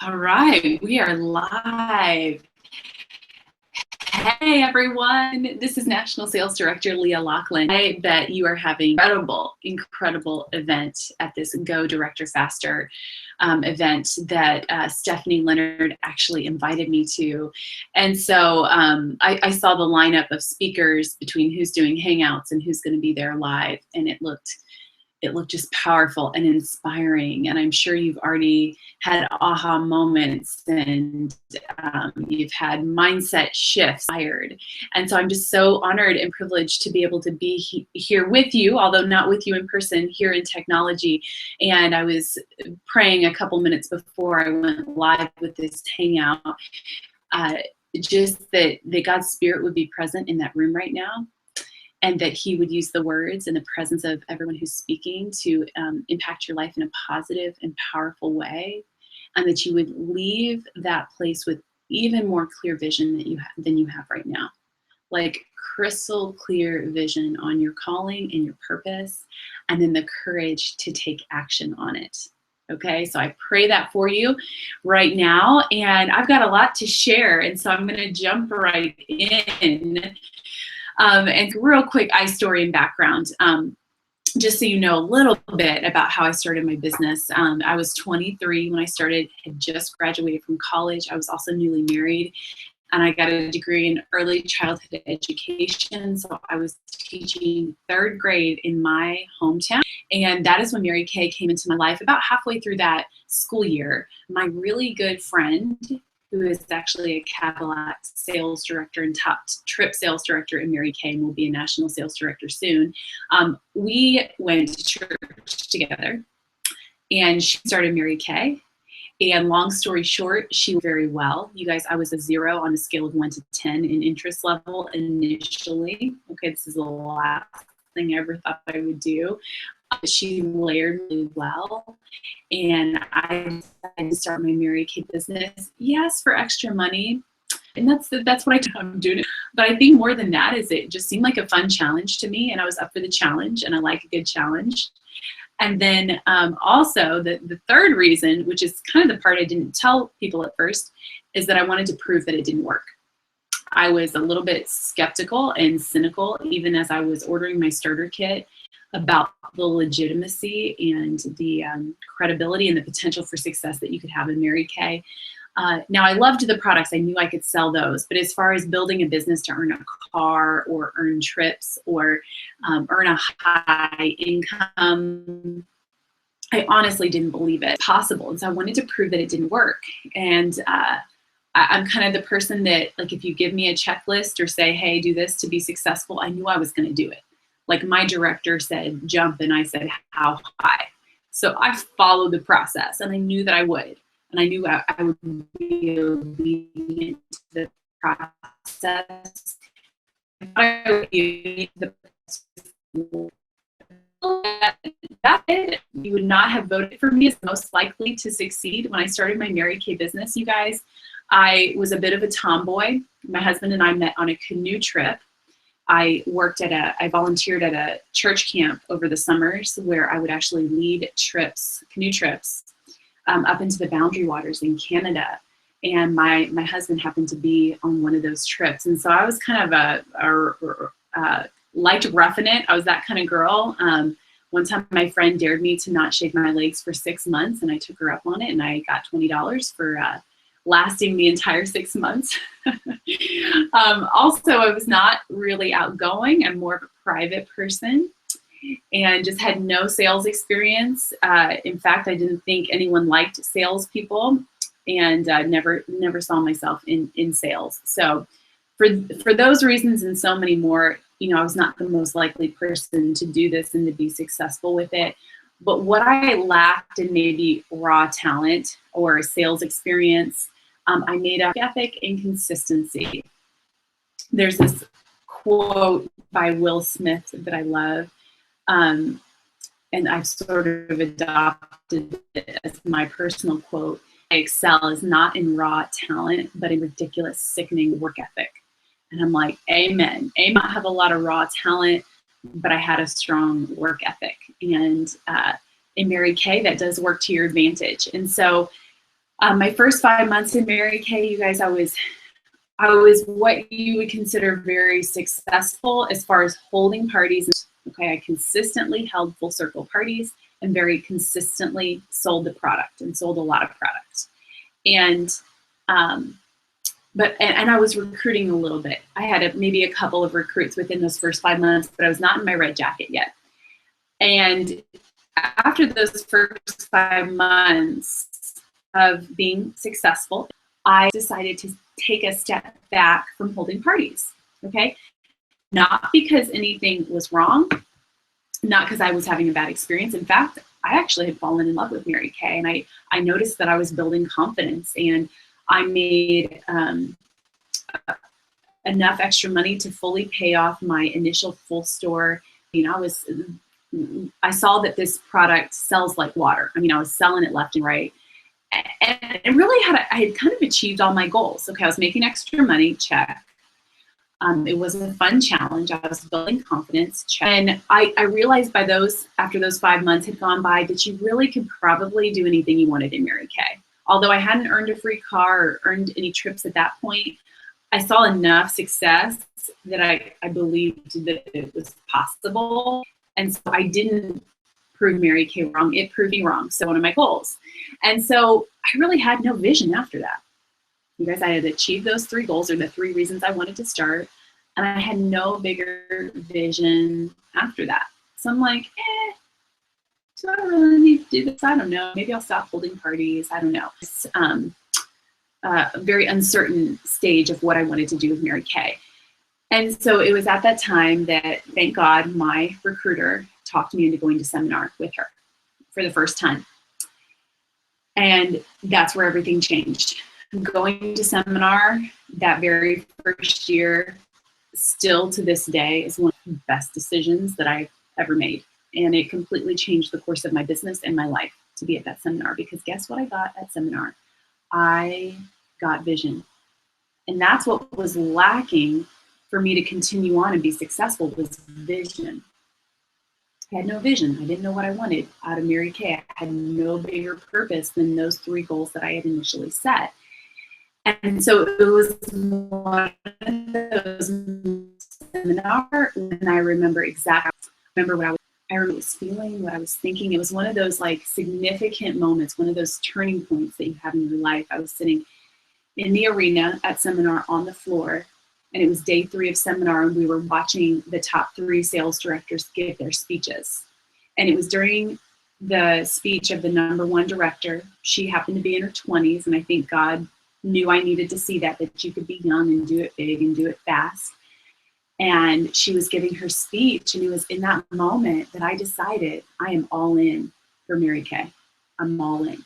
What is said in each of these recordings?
All right, we are live. Hey everyone, this is National Sales Director Leah Lauchlan. I bet you are having an incredible event at this Go Director Faster event that Stephanie Leonard actually invited me to. And so I saw the lineup of speakers between who's doing Hangouts and who's going to be there live, and it looked just powerful and inspiring. And I'm sure you've already had aha moments and you've had mindset shifts. And so I'm just so honored and privileged to be able to be here with you, although not with you in person, here in technology. And I was praying a couple minutes before I went live with this Hangout, just that God's Spirit would be present in that room right now, and that He would use the words and the presence of everyone who's speaking to impact your life in a positive and powerful way, and that you would leave that place with even more clear vision than you have right now, like crystal clear vision on your calling and your purpose, and then the courage to take action on it. Okay, so I pray that for you right now, and I've got a lot to share, and so I'm going to jump right in. And real quick story and background, just so you know a little bit about how I started my business. I was 23 when I started, had just graduated from college. I was also newly married, and I got a degree in early childhood education. So I was teaching third grade in my hometown. And that is when Mary Kay came into my life. About halfway through that school year, my really good friend, who is actually a Cadillac sales director and top trip sales director in Mary Kay, and will be a national sales director soon. We went to church together, and she started Mary Kay. And long story short, she did very well. You guys, I was a 0 on a scale of 1 to 10 in interest level initially. Okay, this is the last thing I ever thought I would do. She layered really well, and I decided to start my Mary Kay business. Yes, for extra money, and that's what I'm doing. But I think more than that is it just seemed like a fun challenge to me, and I was up for the challenge, and I like a good challenge. And then also the third reason, which is kind of the part I didn't tell people at first, is that I wanted to prove that it didn't work. I was a little bit skeptical and cynical, even as I was ordering my starter kit, about the legitimacy and the credibility and the potential for success that you could have in Mary Kay. Now, I loved the products. I knew I could sell those. But as far as building a business to earn a car or earn trips or earn a high income, I honestly didn't believe it possible. And so I wanted to prove that it didn't work. And I'm kind of the person that, like, if you give me a checklist or say, hey, do this to be successful, I knew I was going to do it. Like, my director said, jump, and I said, how high? So I followed the process, and I knew that I would. And I knew I would be obedient to the process. I would be you would not have voted for me as most likely to succeed. When I started my Mary Kay business, you guys, I was a bit of a tomboy. My husband and I met on a canoe trip. I volunteered at a church camp over the summers where I would actually lead canoe trips, up into the Boundary Waters in Canada. And my husband happened to be on one of those trips. And so I was kind of liked roughing it. I was that kind of girl. One time my friend dared me to not shave my legs for 6 months, and I took her up on it, and I got $20 for lasting the entire 6 months. Also, I was not really outgoing. I'm more of a private person and just had no sales experience. In fact, I didn't think anyone liked salespeople, and never saw myself in sales. So for those reasons and so many more, I was not the most likely person to do this and to be successful with it. But what I lacked in maybe raw talent or sales experience, I made up ethic and consistency. There's this quote by Will Smith that I love, and I've sort of adopted it as my personal quote. I excel is not in raw talent, but in ridiculous, sickening work ethic. And I'm like, amen. I might have a lot of raw talent, but I had a strong work ethic. And in Mary Kay, that does work to your advantage. And so My first 5 months in Mary Kay, you guys, I was what you would consider very successful as far as holding parties. Okay, I consistently held full circle parties and very consistently sold the product and sold a lot of products. And and I was recruiting a little bit. I had maybe a couple of recruits within those first 5 months, but I was not in my red jacket yet. And after those first 5 months of being successful, I decided to take a step back from holding parties, okay? Not because anything was wrong, not because I was having a bad experience. In fact, I actually had fallen in love with Mary Kay, and I noticed that I was building confidence, and I made enough extra money to fully pay off my initial full store. I saw that this product sells like water. I mean, I was selling it left and right. And it really I had kind of achieved all my goals. Okay, I was making extra money, check. It was a fun challenge. I was building confidence, check. And I realized after those 5 months had gone by, that you really could probably do anything you wanted in Mary Kay. Although I hadn't earned a free car or earned any trips at that point, I saw enough success that I believed that it was possible. And so I didn't prove Mary Kay wrong. It proved me wrong. So one of my goals. And so I really had no vision after that. You guys, I had achieved those 3 goals, or the 3 reasons I wanted to start. And I had no bigger vision after that. So I'm like, do I really need to do this? I don't know. Maybe I'll stop holding parties. I don't know. It's a very uncertain stage of what I wanted to do with Mary Kay. And so it was at that time that, thank God, my recruiter talked me into going to seminar with her for the first time. And that's where everything changed. Going to seminar that very first year, still to this day, is one of the best decisions that I've ever made. And it completely changed the course of my business and my life to be at that seminar, because guess what I got at seminar? I got vision. And that's what was lacking for me to continue on and be successful, was vision. I had no vision. I didn't know what I wanted out of Mary Kay. I had no bigger purpose than those 3 goals that I had initially set. And so it was one of those seminars, and I remember exactly, I remember what I was feeling, what I was thinking. It was one of those like significant moments, one of those turning points that you have in your life. I was sitting in the arena at seminar on the floor, and it was day 3 of seminar, and we were watching the top 3 sales directors give their speeches. And it was during the speech of the number 1 director. She happened to be in her 20s, and I think God knew I needed to see that you could be young and do it big and do it fast. And she was giving her speech, and it was in that moment that I decided I am all in for Mary Kay. I'm all in.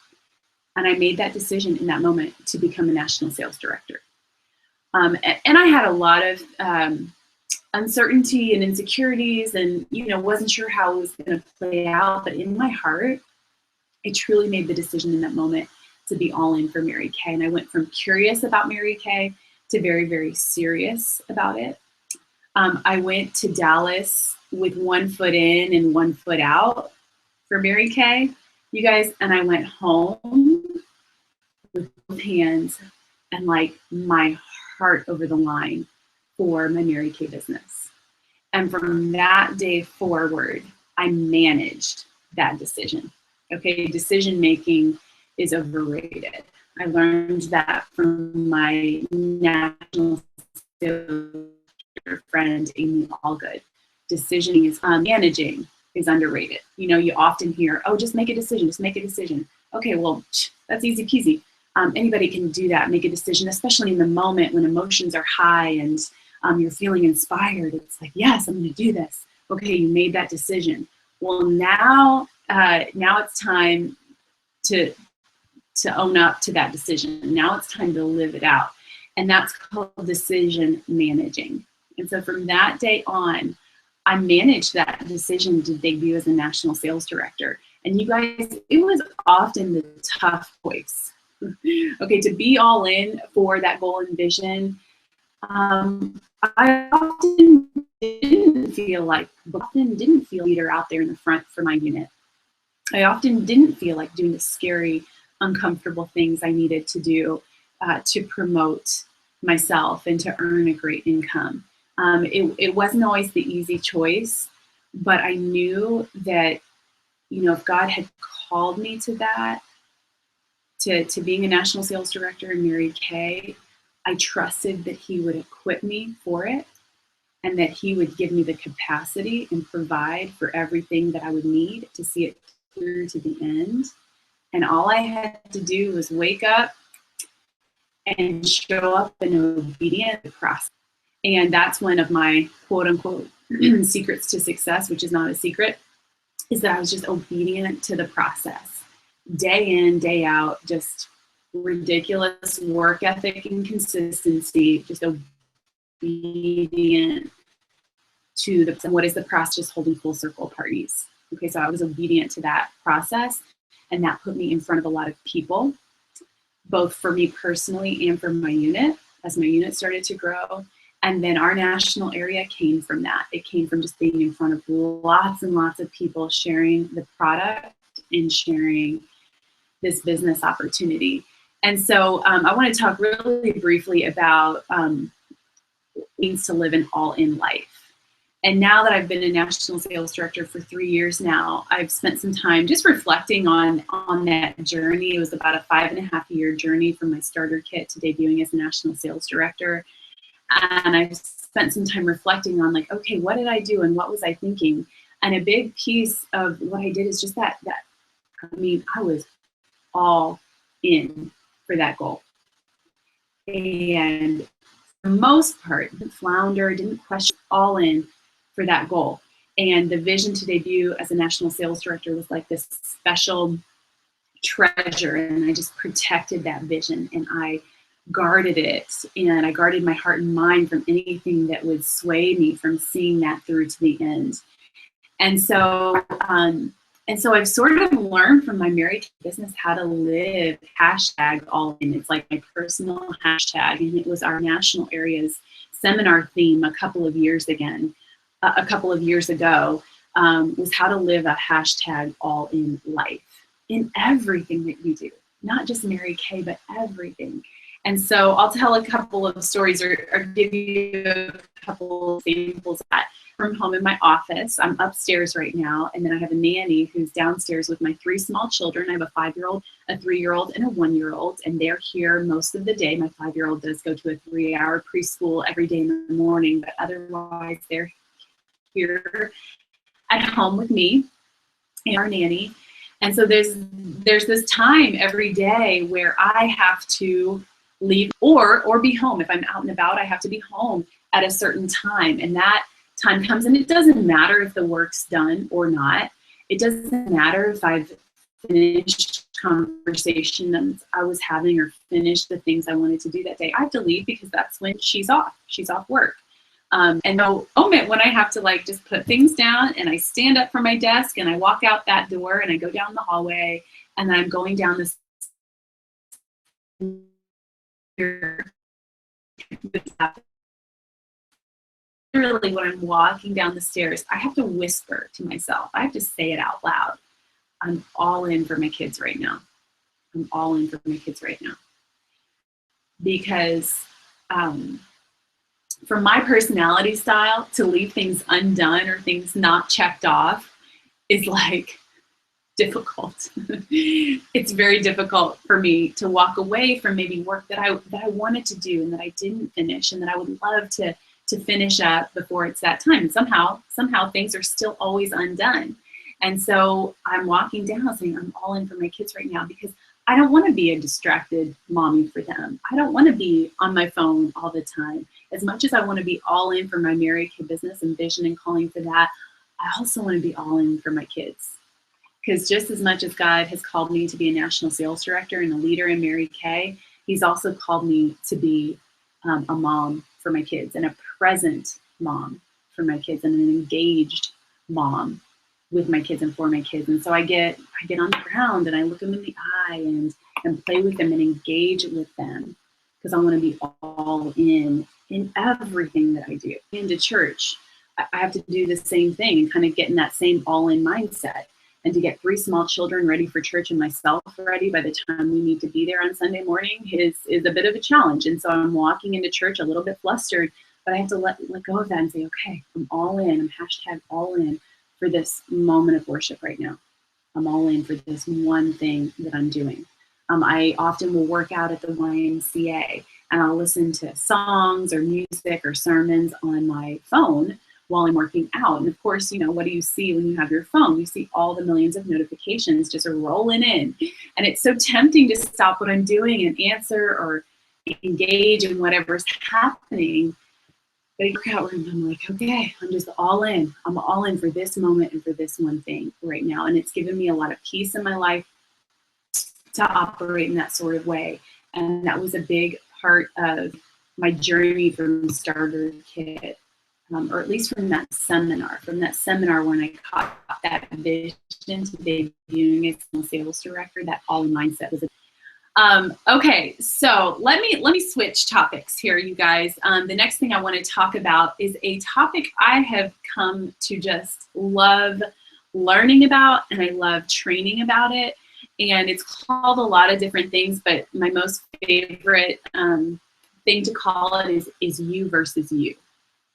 And I made that decision in that moment to become a national sales director. And I had a lot of uncertainty and insecurities, and wasn't sure how it was going to play out. But in my heart, I truly made the decision in that moment to be all in for Mary Kay. And I went from curious about Mary Kay to very, very serious about it. I went to Dallas with 1 foot in and 1 foot out for Mary Kay, you guys, and I went home with both hands and like my heart over the line for my Mary Kay business. And from that day forward, I managed that decision. Okay, decision making is overrated. I learned that from my national sales friend, Amy Allgood. Decisioning is managing is underrated. You often hear, oh, just make a decision, just make a decision. Okay, well, that's easy peasy. Anybody can do that, make a decision, especially in the moment when emotions are high and you're feeling inspired. It's like, yes, I'm going to do this. Okay, you made that decision. Well, now it's time to own up to that decision. Now it's time to live it out. And that's called decision managing. And so from that day on, I managed that decision to debut as a national sales director. And you guys, it was often the tough choice. Okay, to be all in for that goal and vision. I often didn't feel leader out there in the front for my unit. I often didn't feel like doing the scary uncomfortable things I needed to do to promote myself and to earn a great income. It wasn't always the easy choice, but I knew that, you know, if God had called me to that, to being a national sales director in Mary Kay, I trusted that he would equip me for it and that he would give me the capacity and provide for everything that I would need to see it through to the end. And all I had to do was wake up and show up in obedience to the process. And that's one of my quote unquote secrets to success, which is not a secret, is that I was just obedient to the process. Day in, day out, just ridiculous work ethic and consistency, just obedient to the, what is the process, holding full circle parties. Okay, so I was obedient to that process, and that put me in front of a lot of people, both for me personally and for my unit, as my unit started to grow. And then our national area came from that. It came from just being in front of lots and lots of people, sharing the product and sharing this business opportunity. And so I want to talk really briefly about what it means to live an all-in life. And now that I've been a national sales director for 3 years now, I've spent some time just reflecting on that journey. It was about a 5.5-year journey from my starter kit to debuting as a national sales director. And I've spent some time reflecting on, like, okay, what did I do and what was I thinking? And a big piece of what I did is just that I mean, I was all in for that goal. And for the most part, didn't flounder, didn't question, all in for that goal. And the vision to debut as a national sales director was like this special treasure, and I just protected that vision, and I guarded it, and I guarded my heart and mind from anything that would sway me from seeing that through to the end. And so I've sort of learned from my Mary Kay business how to live #all in. It's like my personal hashtag, and it was our national area's seminar theme a couple of years ago, was how to live a #all in life in everything that you do, not just Mary Kay, but everything. And so I'll tell a couple of stories or give you a couple of examples of that from home in my office. I'm upstairs right now, and then I have a nanny who's downstairs with my 3 small children. I have a 5-year-old, a 3-year-old, and a 1-year-old, and they're here most of the day. My 5-year-old does go to a 3-hour preschool every day in the morning, but otherwise they're here at home with me and our nanny. And so there's this time every day where I have to leave or be home. If I'm out and about, I have to be home at a certain time, and that time comes, and it doesn't matter if the work's done or not. It doesn't matter if I've finished conversations I was having or finished the things I wanted to do that day. I have to leave because that's when she's off work. And the moment when I have to, like, just put things down, and I stand up from my desk and I walk out that door and I go down the hallway, and then I'm going down this literally when I'm walking down the stairs, I have to whisper to myself. I have to say it out loud. I'm all in for my kids right now. I'm all in for my kids right now. Because for my personality style, to leave things undone or things not checked off is like difficult. It's very difficult for me to walk away from maybe work that I wanted to do and that I didn't finish, and that I would love to finish up before it's that time. And somehow things are still always undone. And so I'm walking down saying, I'm all in for my kids right now, because I don't want to be a distracted mommy for them. I don't want to be on my phone all the time. As much as I want to be all in for my Mary Kay business and vision and calling for that, I also want to be all in for my kids. Because just as much as God has called me to be a national sales director and a leader in Mary Kay, he's also called me to be a mom for my kids, and a present mom for my kids, and an engaged mom with my kids and for my kids. And so I get on the ground and I look them in the eye and play with them and engage with them, because I want to be all in everything that I do. Into church, I have to do the same thing and kind of get in that same all-in mindset. and to get 3 small children ready for church and myself ready by the time we need to be there on Sunday morning is a bit of a challenge. And so I'm walking into church a little bit flustered, but I have to let go of that and say, okay, I'm all in. I'm hashtag all in for this moment of worship right now. I'm all in for this one thing that I'm doing. I often will work out at the YMCA, and I'll listen to songs or music or sermons on my phone while I'm working out. And of course, you know, what do you see when you have your phone? You see all the millions of notifications just rolling in. And it's so tempting to stop what I'm doing and answer or engage in whatever's happening. But I work out room, I'm like, okay, I'm just all in. I'm all in for this moment and for this one thing right now. And it's given me a lot of peace in my life to operate in that sort of way. And that was a big part of my journey from starter kit, or at least from that seminar when I caught that vision to debuting as a sales director, that all mindset was. Okay, so let me switch topics here, you guys. The next thing I want to talk about is a topic I have come to just love learning about, and I love training about it. And it's called a lot of different things, but my most favorite thing to call it is you versus you.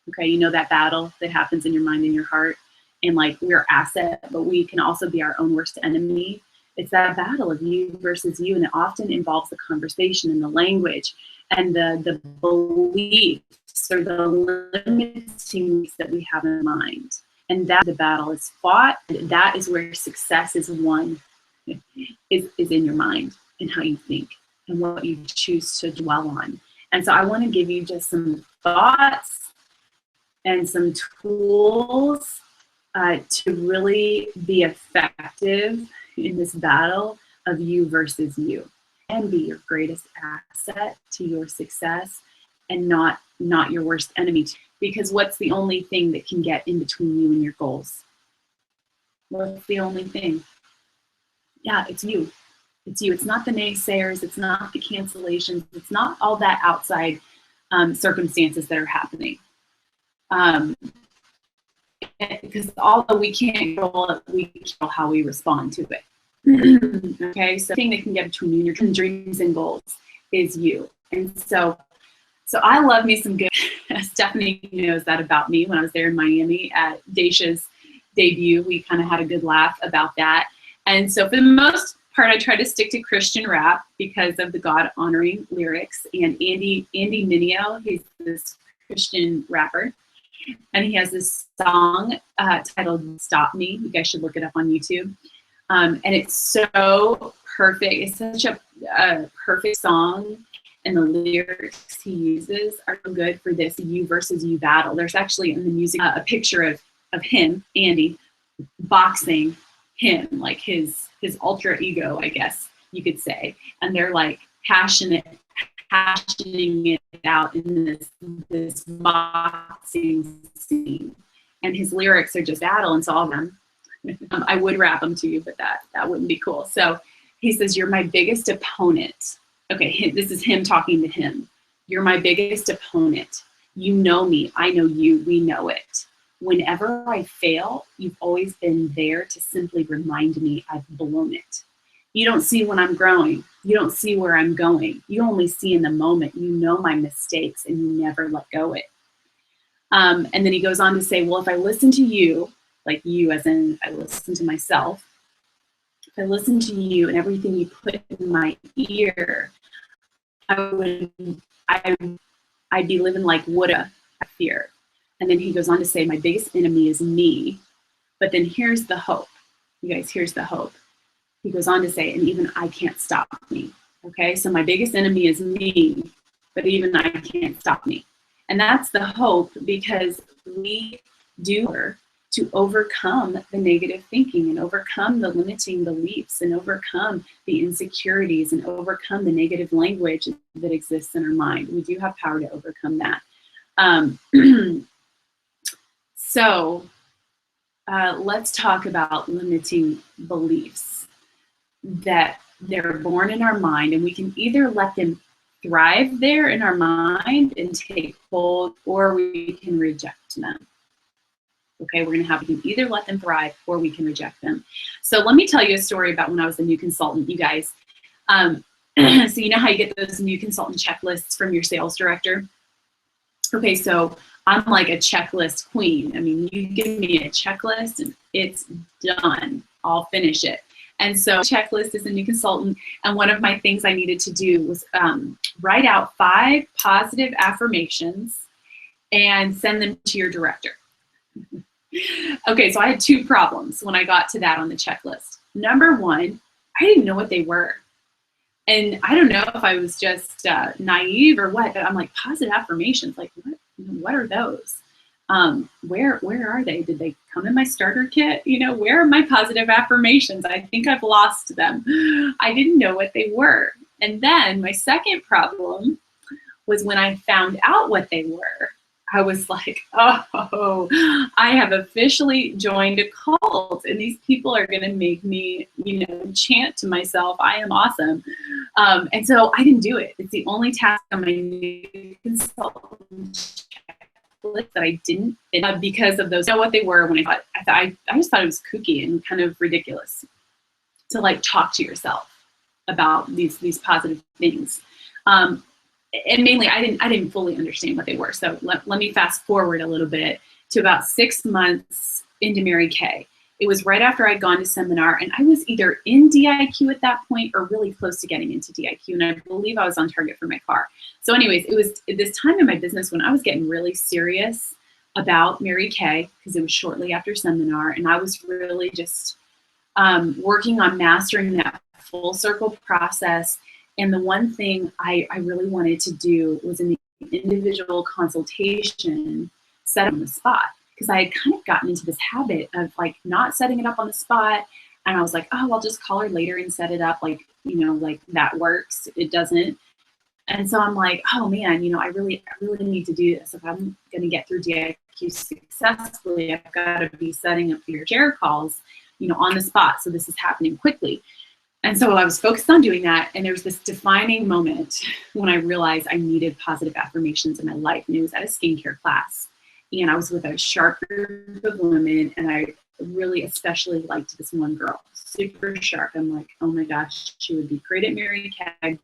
Okay, you know that battle that happens in your mind and your heart, and like we're asset, but we can also be our own worst enemy. It's that battle of you versus you, and it often involves the conversation and the language and the beliefs or the limiting that we have in mind. And that the battle is fought. That is where success is won. Is in your mind and how you think and what you choose to dwell on. And so I want to give you just some thoughts and some tools to really be effective in this battle of you versus you, and be your greatest asset to your success and not your worst enemy. Because what's the only thing that can get in between you and your goals? What's the only thing? Yeah, it's you. It's you. It's not the naysayers. It's not the cancellations. It's not all that outside circumstances that are happening. Because although we can't control it, we control how we respond to it. Okay, so the thing that can get between you and your dreams and goals is you. And so I love me some good. Stephanie knows that about me. When I was there in Miami at Daisha's debut, we kind of had a good laugh about that. And so for the most part, I try to stick to Christian rap because of the God-honoring lyrics. And Andy Mineo, he's this Christian rapper, and he has this song titled "Stop Me." You guys should look it up on YouTube. And it's so perfect. It's such a perfect song. And the lyrics he uses are good for this you versus you battle. There's actually in the music a picture of him, Andy, boxing him, like his ultra ego, I guess you could say. And they're like passioning it out in this boxing scene. And his lyrics are just battle, and so all of them. I would rap them to you, but that wouldn't be cool. So he says, "You're my biggest opponent." Okay, this is him talking to him. "You're my biggest opponent. You know me, I know you, we know it. Whenever I fail, you've always been there to simply remind me I've blown it. You don't see when I'm growing. You don't see where I'm going. You only see in the moment. You know my mistakes, and you never let go it." And then he goes on to say, "Well, if I listen to you," like you as in I listen to myself, "if I listen to you and everything you put in my ear, I'd be living like woulda, I fear." And then he goes on to say, "My biggest enemy is me. But then here's the hope." You guys, here's the hope. He goes on to say, "And even I can't stop me." Okay, so my biggest enemy is me, but even I can't stop me. And that's the hope, because we do to overcome the negative thinking and overcome the limiting beliefs and overcome the insecurities and overcome the negative language that exists in our mind. We do have power to overcome that. So let's talk about limiting beliefs, that they're born in our mind, and we can either let them thrive there in our mind and take hold, or we can reject them. Okay, we're going to have to either let them thrive or we can reject them. So let me tell you a story about when I was a new consultant, you guys. So you know how you get those new consultant checklists from your sales director? Okay, so I'm like a checklist queen. I mean, you give me a checklist and it's done. I'll finish it. And so checklist as a new consultant, and one of my things I needed to do was write out 5 positive affirmations and send them to your director. Okay, so I had 2 problems when I got to that on the checklist. Number 1, I didn't know what they were. And I don't know if I was just naive or what, but I'm like, positive affirmations, like what are those? Where are they? Did they come in my starter kit? You know, where are my positive affirmations? I think I've lost them. I didn't know what they were. And then my second problem was when I found out what they were, I was like, oh, I have officially joined a cult, and these people are going to make me, you know, chant to myself, I am awesome. And so I didn't do it. It's the only task on my new consultant checklist that I didn't, because of those. I know what they were when I just thought it was kooky and kind of ridiculous to like talk to yourself about these positive things. And mainly, I didn't fully understand what they were. So let me fast forward a little bit to about 6 months into Mary Kay. It was right after I'd gone to seminar, and I was either in DIQ at that point or really close to getting into DIQ, and I believe I was on target for my car. So anyways, it was this time in my business when I was getting really serious about Mary Kay, because it was shortly after seminar, and I was really just working on mastering that full circle process. And the one thing I really wanted to do was in the individual consultation, set up on the spot. Because I had kind of gotten into this habit of like not setting it up on the spot. And I was like, oh, I'll just call her later and set it up. Like, you know, like that works. It doesn't. And so I'm like, oh man, you know, I really need to do this. If I'm going to get through DIQ successfully, I've got to be setting up your share calls, you know, on the spot. So this is happening quickly. And so I was focused on doing that, and there was this defining moment when I realized I needed positive affirmations in my life, and it was at a skincare class. And I was with a sharp group of women, and I really especially liked this one girl, super sharp. I'm like, oh my gosh, she would be great at Mary Kay. I'm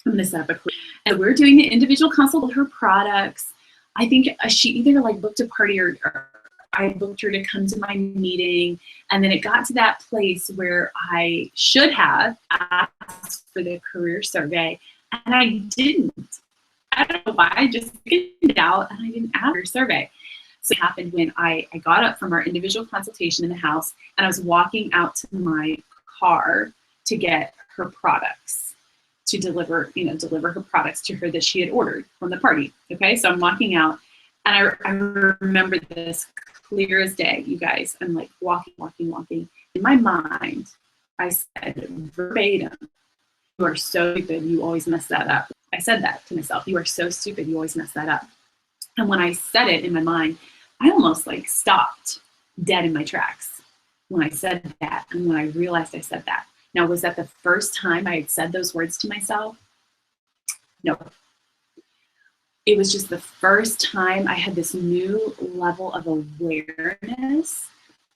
gonna set up a class. And we're doing the individual consult with her products. I think she either like booked a party or I booked her to come to my meeting, and then it got to that place where I should have asked for the career survey, and I didn't. I don't know why, I just figured it out, and I didn't ask for a survey. So it happened when I got up from our individual consultation in the house, and I was walking out to my car to get her products, to deliver her products to her that she had ordered from the party. Okay, so I'm walking out, and I remember this clear as day, you guys. I'm like walking. In my mind, I said verbatim, you are so stupid, you always mess that up. I said that to myself, you are so stupid, you always mess that up. And when I said it in my mind, I almost like stopped dead in my tracks when I said that, and when I realized I said that. Now, was that the first time I had said those words to myself? No. It was just the first time I had this new level of awareness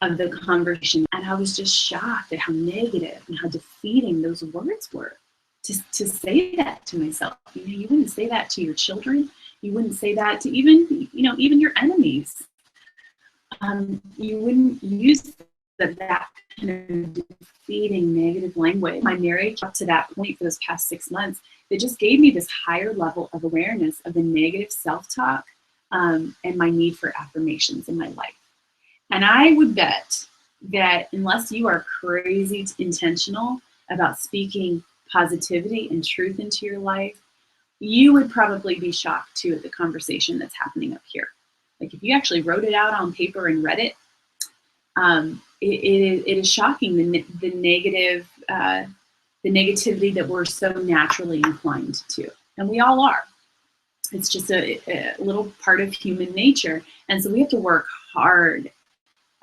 of the conversation. And I was just shocked at how negative and how defeating those words were. To say that to myself. You know, you wouldn't say that to your children. You wouldn't say that to even your enemies. You wouldn't use that kind of defeating negative language. My marriage up to that point for those past 6 months, it just gave me this higher level of awareness of the negative self-talk and my need for affirmations in my life. And I would bet that unless you are crazy intentional about speaking positivity and truth into your life, you would probably be shocked too at the conversation that's happening up here. Like if you actually wrote it out on paper and read it, it is shocking the negativity that we're so naturally inclined to, and we all are. It's just a little part of human nature, and so we have to work hard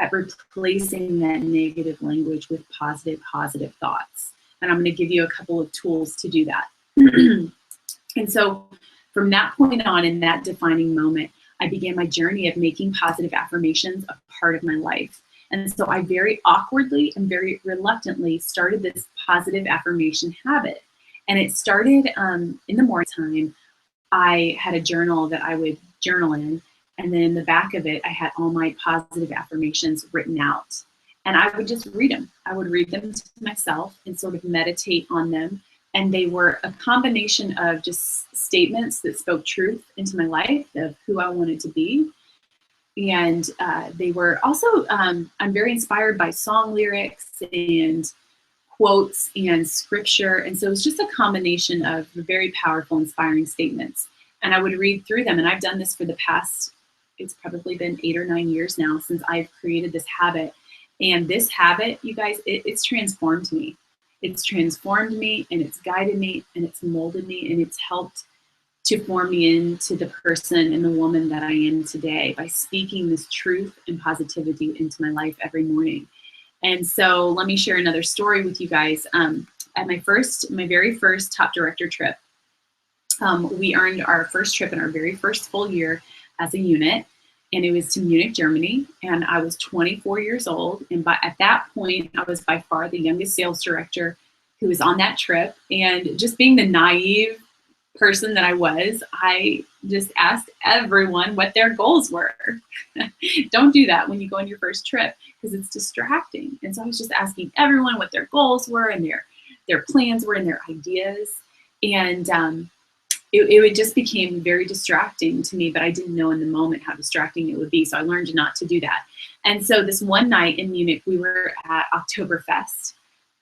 at replacing that negative language with positive thoughts. And I'm going to give you a couple of tools to do that. And so from that point on, in that defining moment, I began my journey of making positive affirmations a part of my life. And so I very awkwardly and very reluctantly started this positive affirmation habit. And it started in the morning time. I had a journal that I would journal in. And then in the back of it, I had all my positive affirmations written out. And I would just read them. I would read them to myself and sort of meditate on them. And they were a combination of just statements that spoke truth into my life of who I wanted to be. And they were also, I'm very inspired by song lyrics and quotes and scripture. And so it was just a combination of very powerful, inspiring statements. And I would read through them. And I've done this for the past, it's probably been 8 or 9 years now since I've created this habit. And this habit, you guys, it's transformed me. It's transformed me, and it's guided me, and it's molded me, and it's helped to form me into the person and the woman that I am today by speaking this truth and positivity into my life every morning. And so let me share another story with you guys. At my very first top director trip, we earned our first trip in our very first full year as a unit, and it was to Munich, Germany, and I was 24 years old. And at that point, I was by far the youngest sales director who was on that trip. And just being the naive person that I was, I just asked everyone what their goals were. Don't do that when you go on your first trip because it's distracting. And so I was just asking everyone what their goals were and their plans were and their ideas. And it just became very distracting to me, but I didn't know in the moment how distracting it would be. So I learned not to do that. And so this one night in Munich, we were at Oktoberfest.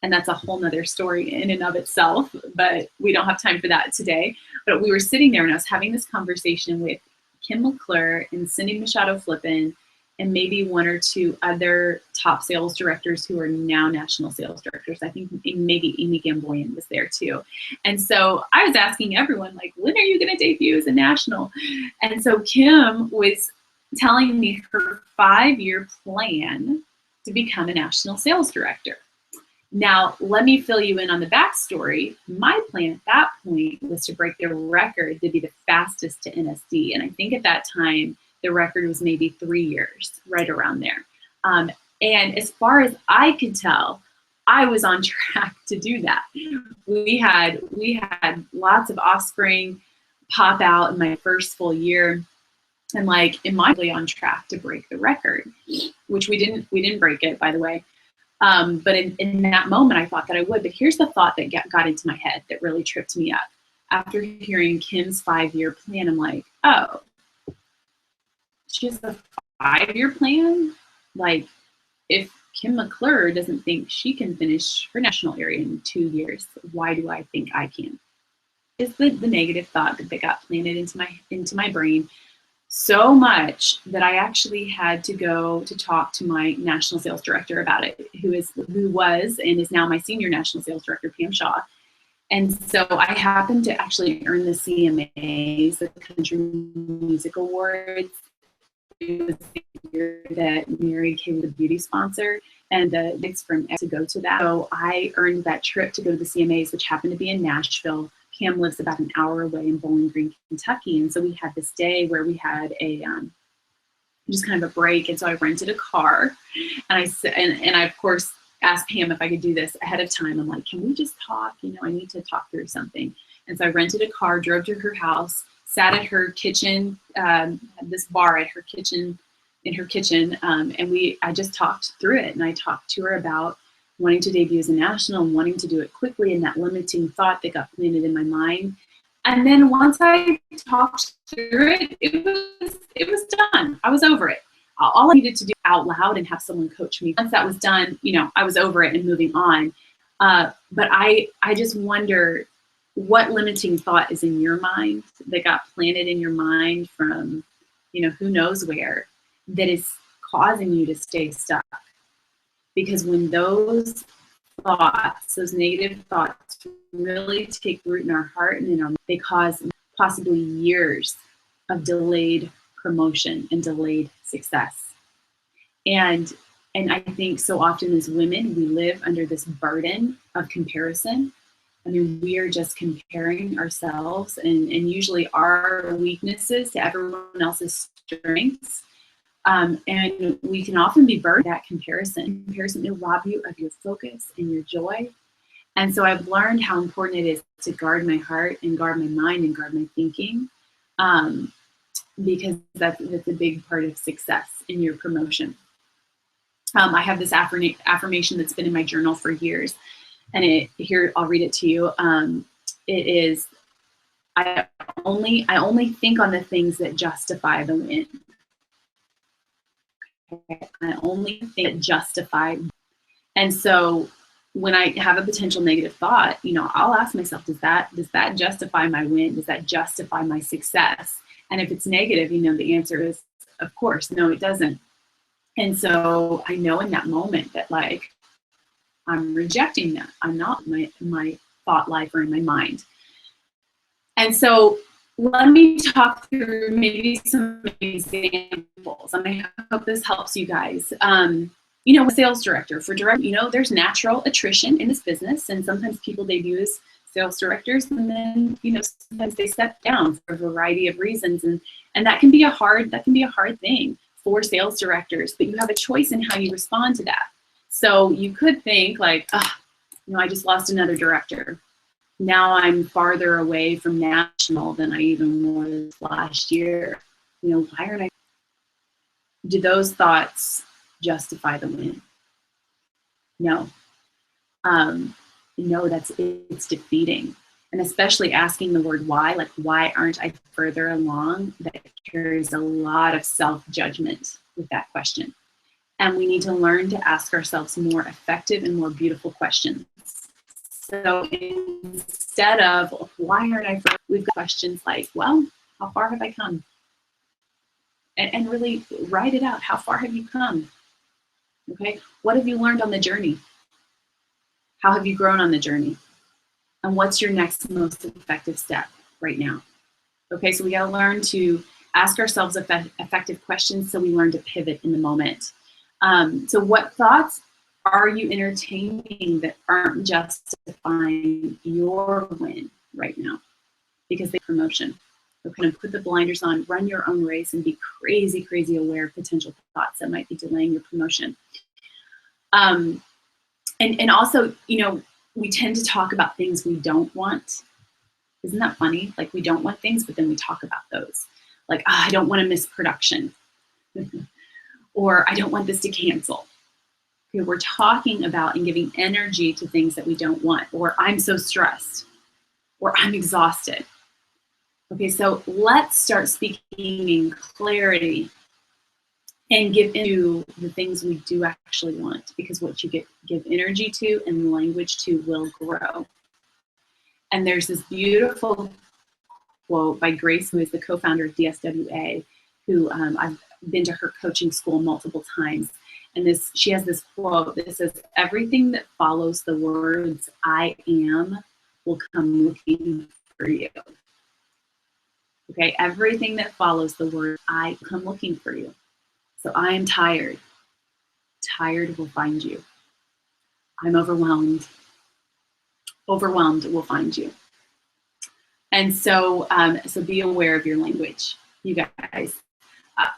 And that's a whole nother story in and of itself, but we don't have time for that today. But we were sitting there and I was having this conversation with Kim McClure and Cindy Machado Flippin and maybe 1 or 2 other top sales directors who are now national sales directors. I think maybe Amy Gamboyan was there too. And so I was asking everyone, like, when are you going to debut as a national? And so Kim was telling me her 5-year plan to become a national sales director. Now, let me fill you in on the backstory. My plan at that point was to break the record to be the fastest to NSD. And I think at that time, the record was maybe 3 years, right around there. And as far as I could tell, I was on track to do that. We had lots of offspring pop out in my first full year. And like, am I really on track to break the record? Which we didn't break it, by the way. But in that moment, I thought that I would. But here's the thought that got into my head that really tripped me up. After hearing Kim's 5-year plan, I'm like, oh, she has a 5-year plan? Like, if Kim McClure doesn't think she can finish her national area in 2 years, why do I think I can? Is the negative thought that got planted into my brain so much that I actually had to go to talk to my national sales director about it, who was and is now my senior national sales director, Pam Shaw. And so I happened to actually earn the CMAs, the Country Music Awards. It was the year that Mary Kay was a beauty sponsor, and it's from to go to that. So I earned that trip to go to the CMAs, which happened to be in Nashville. Pam lives about an hour away in Bowling Green, Kentucky. And so we had this day where we had a just kind of a break. And so I rented a car, and I of course asked Pam if I could do this ahead of time. I'm like, can we just talk? You know, I need to talk through something. And so I rented a car, drove to her house, sat at her kitchen, this bar at her kitchen, and I just talked through it. And I talked to her about wanting to debut as a national and wanting to do it quickly, and that limiting thought that got planted in my mind. And then once I talked through it, it was done. I was over it. All I needed to do out loud and have someone coach me. Once that was done, you know, I was over it and moving on. But I just wonder what limiting thought is in your mind that got planted in your mind from, you know, who knows where, that is causing you to stay stuck. Because when those thoughts, those negative thoughts really take root in our heart and in our, they cause possibly years of delayed promotion and delayed success. And I think so often as women, we live under this burden of comparison. I mean, we are just comparing ourselves and usually our weaknesses to everyone else's strengths. And we can often be burned by that comparison. Comparison will rob you of your focus and your joy. And so I've learned how important it is to guard my heart and guard my mind and guard my thinking, because that's a big part of success in your promotion. I have this affirmation that's been in my journal for years, and here I'll read it to you. It is, I only think on the things that justify the win. I only think that justify. And so when I have a potential negative thought, I'll ask myself, does that justify my win? Does that justify my success? And if it's negative, the answer is, of course, no, it doesn't. And so I know in that moment that I'm rejecting that. I'm not my thought life or in my mind. And so let me talk through maybe some examples. I hope this helps you guys. A sales director, there's natural attrition in this business, and sometimes people debut as sales directors, and then sometimes they step down for a variety of reasons, and that can be a hard thing for sales directors. But you have a choice in how you respond to that. So you could think I just lost another director. Now I'm farther away from national than I even was last year. Why aren't I? Do those thoughts justify the win? No. No, it's defeating. And especially asking the word why, why aren't I further along? That carries a lot of self-judgment with that question. And we need to learn to ask ourselves more effective and more beautiful questions. So instead of why aren't I further, we've got questions like, well, how far have I come? And really write it out. How far have you come? Okay, what have you learned on the journey? How have you grown on the journey? And what's your next most effective step right now? Okay, so we gotta learn to ask ourselves effective questions so we learn to pivot in the moment. So what thoughts are you entertaining that aren't justifying your win right now? Because they're promotion. Okay, put the blinders on, run your own race, and be crazy, crazy aware of potential thoughts that might be delaying your promotion. And also, we tend to talk about things we don't want. Isn't that funny? We don't want things, but then we talk about those. I don't want to miss production. Or I don't want this to cancel. Okay, we're talking about and giving energy to things that we don't want. Or I'm so stressed. Or I'm exhausted. Okay, so let's start speaking in clarity and give into the things we do actually want, because what you give energy to and language to will grow. And there's this beautiful quote by Grace, who is the co-founder of DSWA, who I've been to her coaching school multiple times. And she has this quote that says, everything that follows the words I am will come looking for you. Okay, everything that follows the word I come looking for you. So I am tired. Tired will find you. I'm overwhelmed. Overwhelmed will find you. And so, so be aware of your language, you guys.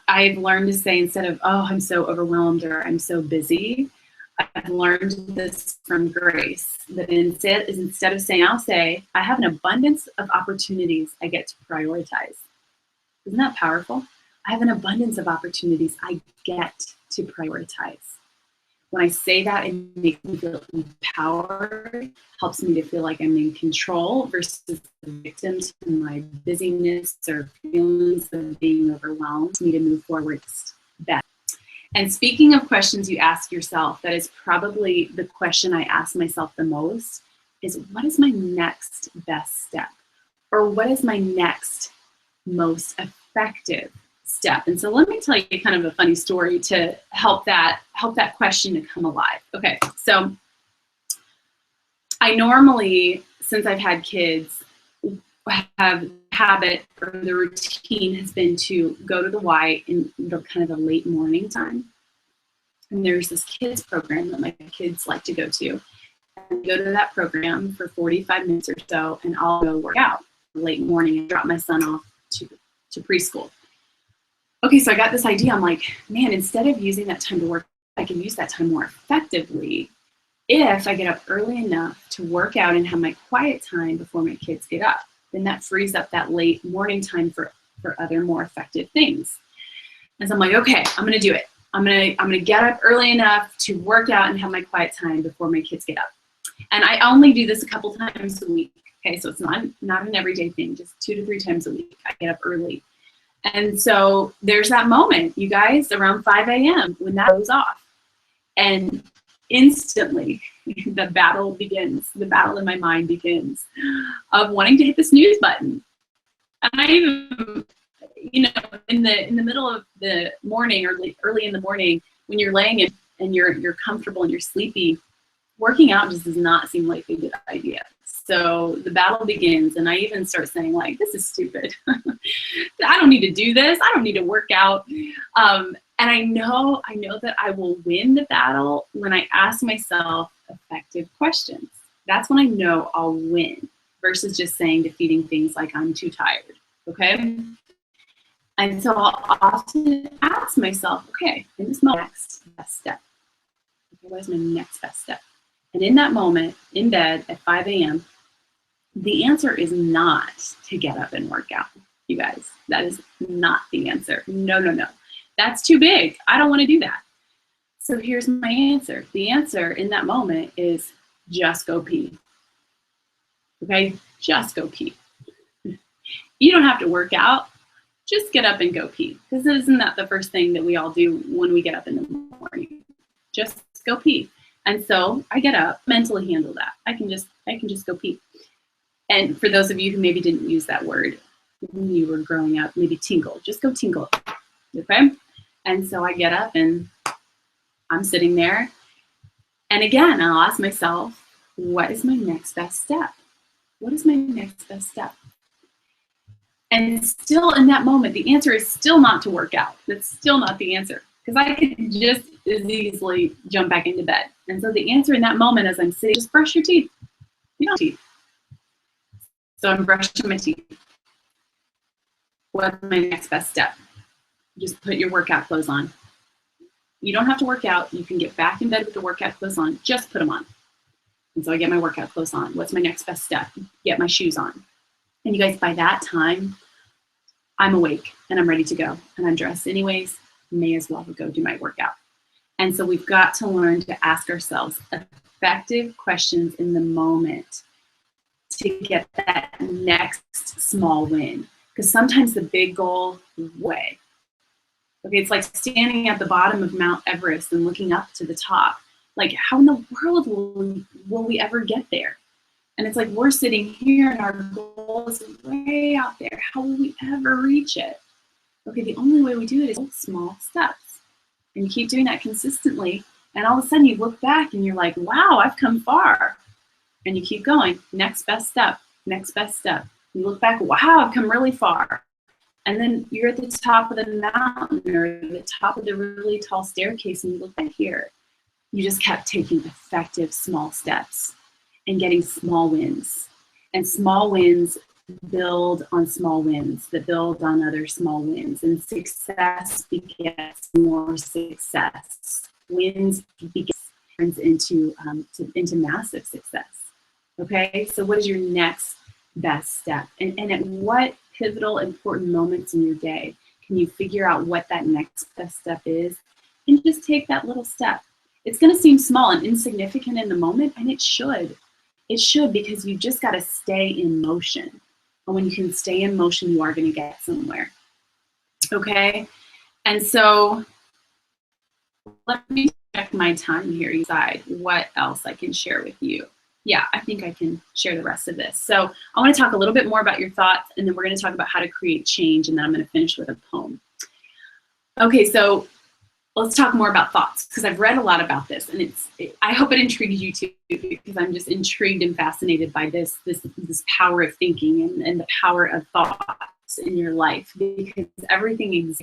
I've learned to say, instead of, oh, I'm so overwhelmed or I'm so busy, I've learned this from Grace, that instead of saying, I'll say, I have an abundance of opportunities I get to prioritize. Isn't that powerful? I have an abundance of opportunities I get to prioritize. When I say that, it makes me feel empowered, helps me to feel like I'm in control versus the victim to my busyness or feelings of being overwhelmed. Me to move forward better. And speaking of questions you ask yourself, that is probably the question I ask myself the most, is what is my next best step? Or what is my next most effective step? And so let me tell you kind of a funny story to help that question to come alive. Okay, so I normally, since I've had kids, have habit, or the routine has been to go to the Y in the kind of the late morning time. And there's this kids program that my kids like to go to. go to that program for 45 minutes or so, and I'll go work out late morning and drop my son off to preschool. Okay, so I got this idea. I'm like, man, instead of using that time to work, I can use that time more effectively if I get up early enough to work out and have my quiet time before my kids get up. Then that frees up that late morning time for other more effective things. And so I'm like, okay, I'm gonna do it. I'm gonna get up early enough to work out and have my quiet time before my kids get up. And I only do this a couple times a week. Okay, so it's not an everyday thing, just 2 to 3 times a week. I get up early. And so there's that moment, you guys, around 5 a.m. when that goes off. And instantly the battle begins. The battle in my mind begins of wanting to hit the snooze button. And I even, in the middle of the morning or early in the morning, when you're laying and you're comfortable and you're sleepy, working out just does not seem like a good idea. So the battle begins, and I even start saying, like, this is stupid. I don't need to do this. I don't need to work out. And I know that I will win the battle when I ask myself effective questions. That's when I know I'll win, versus just saying defeating things like I'm too tired, okay? And so I'll often ask myself, okay, in this moment, next best step. Okay, what is my next best step? And in that moment, in bed at 5 a.m., the answer is not to get up and work out, you guys. That is not the answer. No, no, no. That's too big. I don't want to do that. So here's my answer. The answer in that moment is just go pee. Okay? Just go pee. You don't have to work out. Just get up and go pee. Because isn't that the first thing that we all do when we get up in the morning? Just go pee. And so I get up, mentally handle that. I can just go pee. And for those of you who maybe didn't use that word when you were growing up, maybe tingle. Just go tingle. Okay? And so I get up and I'm sitting there. And again, I'll ask myself, what is my next best step? What is my next best step? And still in that moment, the answer is still not to work out. That's still not the answer. Because I could just as easily jump back into bed. And so the answer in that moment as I'm sitting, just brush your teeth. You don't have teeth. So I'm brushing my teeth. What's my next best step? Just put your workout clothes on. You don't have to work out. You can get back in bed with the workout clothes on. Just put them on. And so I get my workout clothes on. What's my next best step? Get my shoes on. And you guys, by that time, I'm awake and I'm ready to go. And I'm dressed anyways. May as well go do my workout. And so we've got to learn to ask ourselves effective questions in the moment to get that next small win. Because sometimes the big goal is way. Okay, it's like standing at the bottom of Mount Everest and looking up to the top. Like, how in the world will we ever get there? And it's like we're sitting here and our goal is way out there. How will we ever reach it? Okay, the only way we do it is small steps. And you keep doing that consistently, and all of a sudden you look back and you're like, wow, I've come far. And you keep going, next best step, next best step. You look back, wow, I've come really far. And then you're at the top of the mountain or the top of the really tall staircase and you look back here. You just kept taking effective small steps and getting small wins. And small wins build on small wins that build on other small wins. And success begets more success. Wins turns into massive success. Okay, so what is your next best step? And at what pivotal, important moments in your day can you figure out what that next best step is and just take that little step? It's going to seem small and insignificant in the moment, and it should. It should, because you just got to stay in motion. And when you can stay in motion, you are going to get somewhere. Okay? And so let me check my time here, decide what else I can share with you. Yeah, I think I can share the rest of this. So I want to talk a little bit more about your thoughts, and then we're going to talk about how to create change, and then I'm going to finish with a poem. Okay, so let's talk more about thoughts, because I've read a lot about this, and I hope it intrigues you too, because I'm just intrigued and fascinated by this power of thinking and the power of thoughts in your life, because everything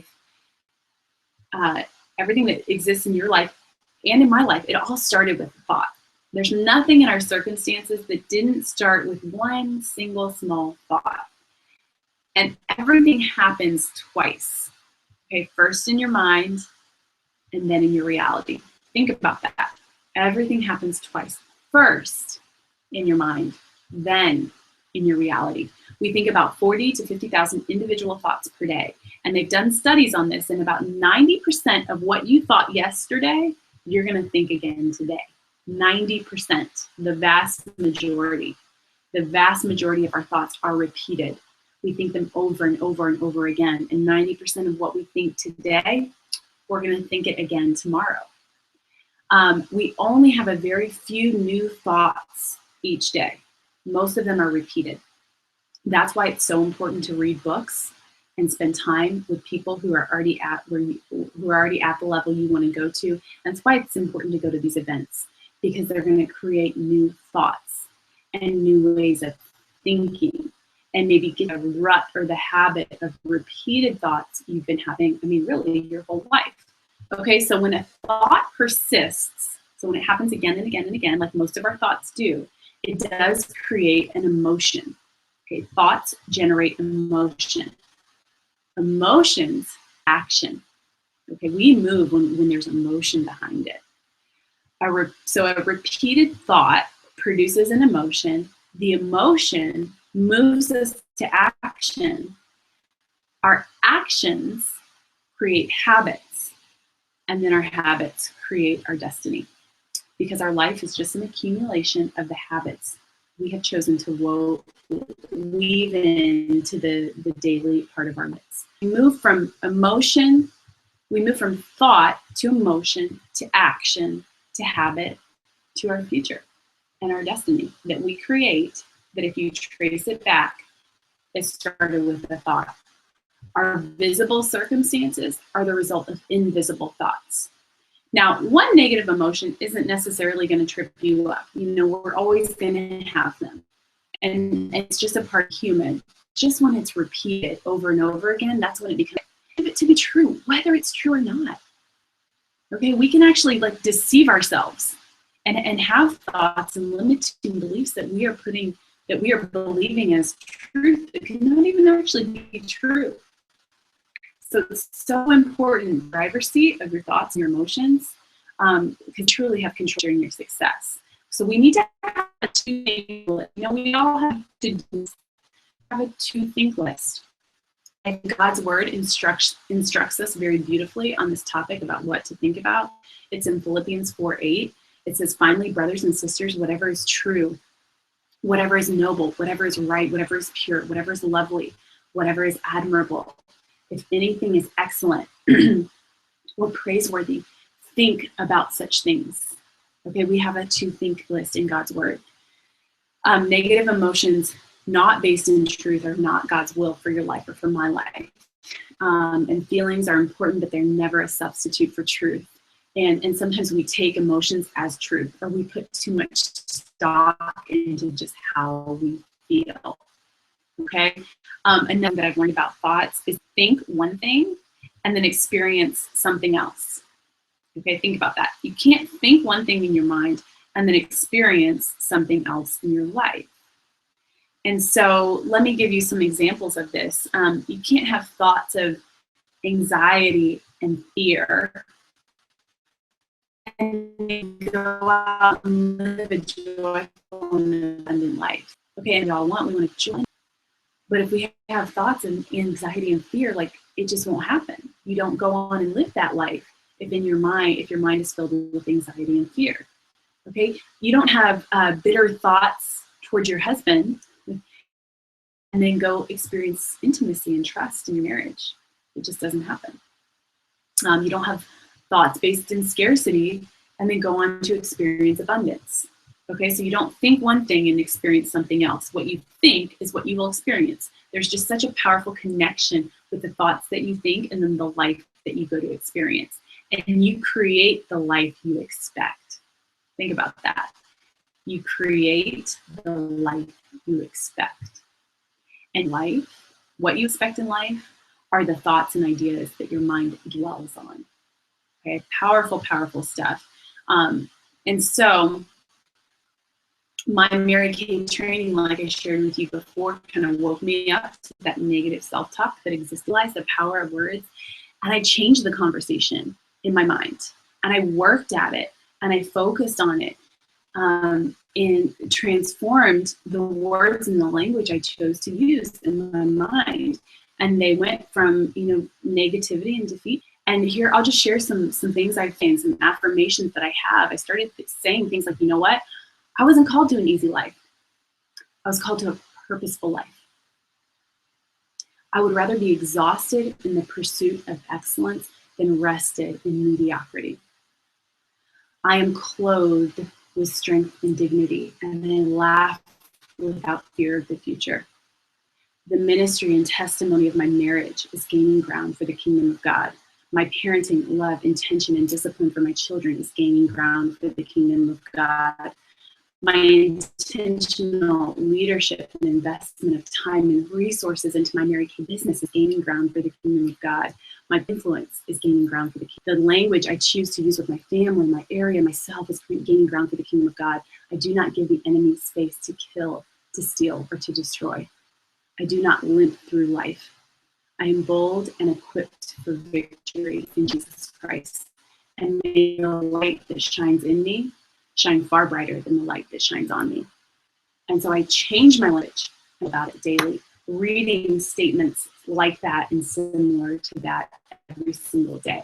that exists in your life and in my life, it all started with thought. There's nothing in our circumstances that didn't start with one single small thought. And everything happens twice. Okay, first in your mind and then in your reality. Think about that. Everything happens twice. First in your mind, then in your reality. We think about 40 to 50,000 individual thoughts per day. And they've done studies on this, and about 90% of what you thought yesterday, you're going to think again today. 90%, the vast majority. The vast majority of our thoughts are repeated. We think them over and over and over again. And 90% of what we think today, we're going to think it again tomorrow. We only have a very few new thoughts each day. Most of them are repeated. That's why it's so important to read books and spend time with people who are already at the level you want to go to. That's why it's important to go to these events, because they're going to create new thoughts and new ways of thinking, and maybe get a rut or the habit of repeated thoughts you've been having, really your whole life. Okay, so when a thought persists, so when it happens again and again and again, like most of our thoughts do, it does create an emotion. Okay, thoughts generate emotion. Emotions, action. Okay, we move when there's emotion behind it. So a repeated thought produces an emotion. The emotion moves us to action. Our actions create habits, and then our habits create our destiny, because our life is just an accumulation of the habits we have chosen to weave into the daily part of our lives. We move from thought to emotion to action to habit to our future and our destiny that we create, that if you trace it back, it started with a thought. Our visible circumstances are the result of invisible thoughts. Now, one negative emotion isn't necessarily going to trip you up. We're always going to have them. And it's just a part of human. Just when it's repeated over and over again, that's when it becomes to be true, whether it's true or not. Okay, we can actually deceive ourselves and have thoughts and limiting beliefs that we are believing as truth that can not even actually be true. So it's so important, driver's seat of your thoughts and your emotions, can truly have control during your success. So we need to have a to-think list. We all have to have a to-think list. And God's word instructs us very beautifully on this topic about what to think about. It's in Philippians 4:8. It says, finally, brothers and sisters, whatever is true, whatever is noble, whatever is right, whatever is pure, whatever is lovely, whatever is admirable, if anything is excellent or praiseworthy, think about such things. Okay, we have a to-think list in God's word. Negative emotions not based in truth are not God's will for your life or for my life. And feelings are important, but they're never a substitute for truth. And sometimes we take emotions as truth, or we put too much stock into just how we feel. Okay? Another that I've learned about thoughts is think one thing and then experience something else. Okay, think about that. You can't think one thing in your mind and then experience something else in your life. And so let me give you some examples of this. You can't have thoughts of anxiety and fear and go out and live a joyful and abundant life. Okay, and we want to joy. But if we have thoughts of anxiety and fear, it just won't happen. You don't go on and live that life if your mind is filled with anxiety and fear. Okay, you don't have bitter thoughts towards your husband and then go experience intimacy and trust in your marriage. It just doesn't happen. You don't have thoughts based in scarcity and then go on to experience abundance. Okay, so you don't think one thing and experience something else. What you think is what you will experience. There's just such a powerful connection with the thoughts that you think and then the life that you go to experience. And you create the life you expect. Think about that. You create the life you expect. And life, what you expect in life, are the thoughts and ideas that your mind dwells on. Okay, powerful, powerful stuff. And so My Mary Kay training, like I shared with you before, kind of woke me up to that negative self-talk that exists, the power of words. And I changed the conversation in my mind. And I worked at it and I focused on it, and transformed the words and the language I chose to use in my mind. And they went from, negativity and defeat. And here, I'll just share some things I've found, some affirmations that I have. I started saying things like, you know what? I wasn't called to an easy life. I was called to a purposeful life. I would rather be exhausted in the pursuit of excellence than rested in mediocrity. I am clothed with strength and dignity, and I laugh without fear of the future. The ministry and testimony of my marriage is gaining ground for the kingdom of God. My parenting, love, intention, and discipline for my children is gaining ground for the kingdom of God. My intentional leadership and investment of time and resources into my Mary Kay business is gaining ground for the kingdom of God. My influence is gaining ground for the kingdom. The language I choose to use with my family, my area, myself is gaining ground for the kingdom of God. I do not give the enemy space to kill, to steal, or to destroy. I do not limp through life. I am bold and equipped for victory in Jesus Christ. And may the light that shines in me shine far brighter than the light that shines on me. And so I change my language about it daily, reading statements like that and similar to that every single day.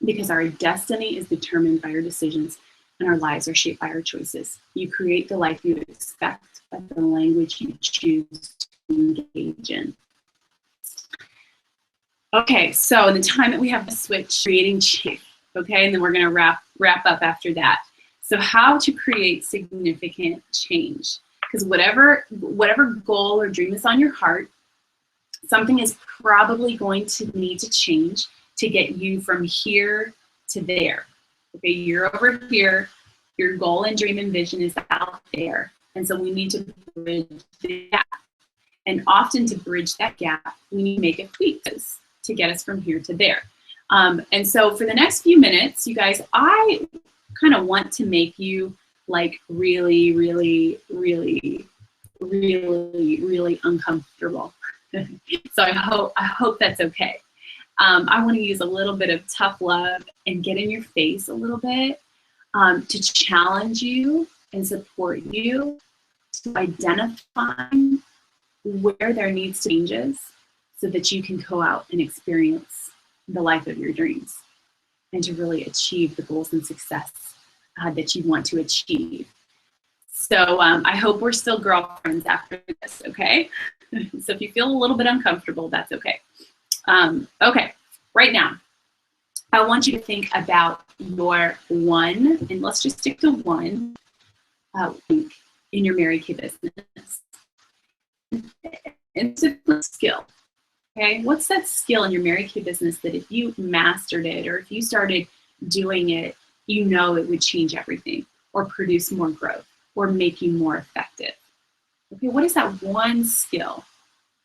Because our destiny is determined by our decisions and our lives are shaped by our choices. You create the life you expect by the language you choose to engage in. Okay, so in the time that we have to switch, creating change, okay, and then we're gonna wrap up after that. So how to create significant change? Because whatever goal or dream is on your heart, something is probably going to need to change to get you from here to there. Okay, you're over here, your goal and dream and vision is out there. And so we need to bridge the gap. And often to bridge that gap, we need to make a tweak to get us from here to there. And so for the next few minutes, you guys, I kind of want to make you like really, really, really, really, really uncomfortable. So I hope that's okay. I want to use a little bit of tough love and get in your face a little bit, to challenge you and support you to identify where there needs to be changes so that you can go out and experience the life of your dreams and to really achieve the goals and success that you want to achieve. So I hope we're still girlfriends after this, okay? So if you feel a little bit uncomfortable, that's okay. Okay, right now, I want you to think about your one, and let's just stick to one, in your Mary Kay business. It's a skill, okay? What's that skill in your Mary Kay business that if you mastered it or if you started doing it, you know it would change everything or produce more growth or make you more effective? Okay, what is that one skill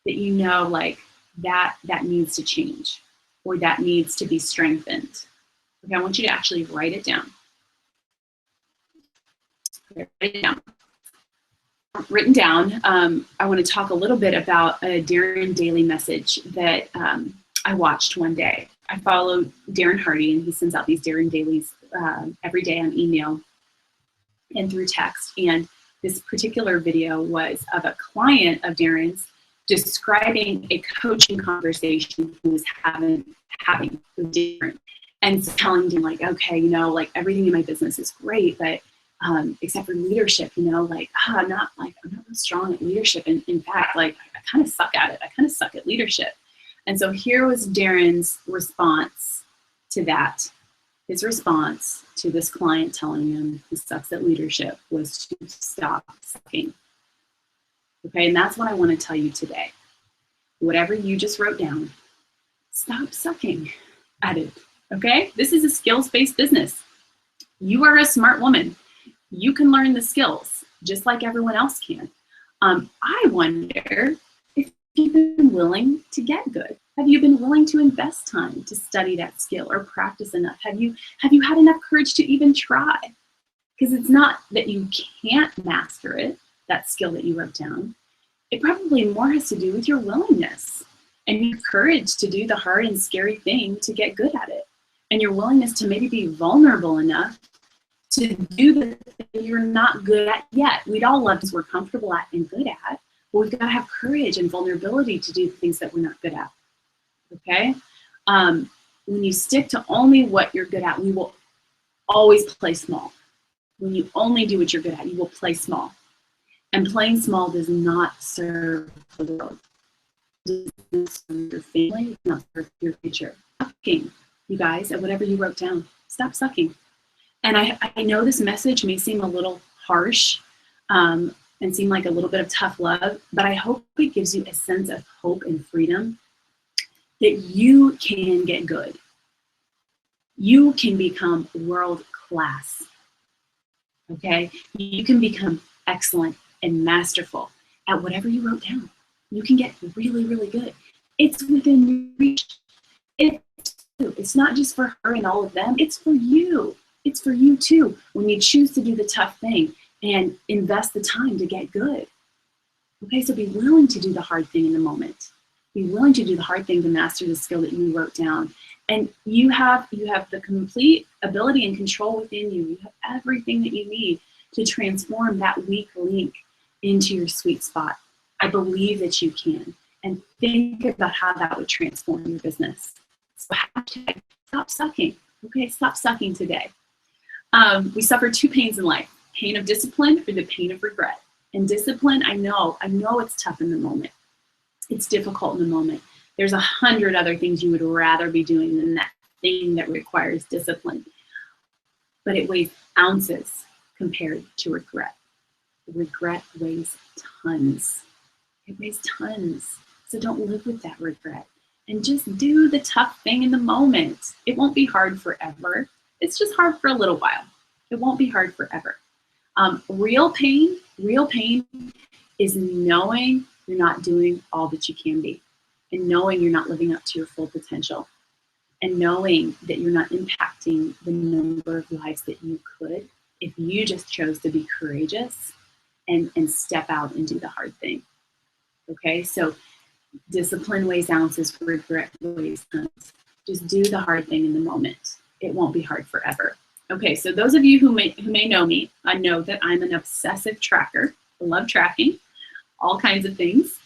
that you know like that needs to change or that needs to be strengthened? Okay, I want you to actually write it down. Okay, write it down. Written down, I want to talk a little bit about a Darren daily message that I watched one day. I follow Darren Hardy, and he sends out these Darren dailies every day on email and through text. And this particular video was of a client of Darren's describing a coaching conversation he was having with Darren, and telling him like, okay, like everything in my business is great, but except for leadership, I'm not real strong at leadership. And in fact, like I kind of suck at it. I kind of suck at leadership. And so here was Darren's response to that. His response to this client telling him he sucks at leadership was to stop sucking. Okay, and that's what I want to tell you today. Whatever you just wrote down, stop sucking at it. Okay, this is a skills-based business. You are a smart woman. You can learn the skills just like everyone else can. I wonder if you've been willing to get good. Have you been willing to invest time to study that skill or practice enough? Have you had enough courage to even try? Because it's not that you can't master it, that skill that you wrote down. It probably more has to do with your willingness and your courage to do the hard and scary thing to get good at it. And your willingness to maybe be vulnerable enough to do the thing you're not good at yet. We'd all love things we're comfortable at and good at, but we've got to have courage and vulnerability to do things that we're not good at, okay? When you stick to only what you're good at, we will always play small. When you only do what you're good at, you will play small. And playing small does not serve the world. It doesn't serve your family, it does not serve your future. Sucking, you guys, at whatever you wrote down. Stop sucking. And I know this message may seem a little harsh and seem like a little bit of tough love, but I hope it gives you a sense of hope and freedom that you can get good. You can become world class, okay? You can become excellent and masterful at whatever you wrote down. You can get really, really good. It's within your reach. It's not just for her and all of them, it's for you. It's for you too, when you choose to do the tough thing and invest the time to get good. Okay, so be willing to do the hard thing in the moment. Be willing to do the hard thing to master the skill that you wrote down. And you have the complete ability and control within you. You have everything that you need to transform that weak link into your sweet spot. I believe that you can. And think about how that would transform your business. So hashtag stop sucking. Okay, stop sucking today. We suffer two pains in life, pain of discipline or the pain of regret. And discipline, I know it's tough in the moment. It's difficult in the moment. There's 100 other things you would rather be doing than that thing that requires discipline. But it weighs ounces compared to regret. Regret weighs tons. It weighs tons. So don't live with that regret. And just do the tough thing in the moment. It won't be hard forever. It's just hard for a little while. It won't be hard forever. Real pain is knowing you're not doing all that you can be, and knowing you're not living up to your full potential, and knowing that you're not impacting the number of lives that you could if you just chose to be courageous and step out and do the hard thing. Okay, so discipline weighs ounces, regret weighs tons. Just do the hard thing in the moment. It won't be hard forever. Okay, so those of you who may know me, I know that I'm an obsessive tracker. I love tracking all kinds of things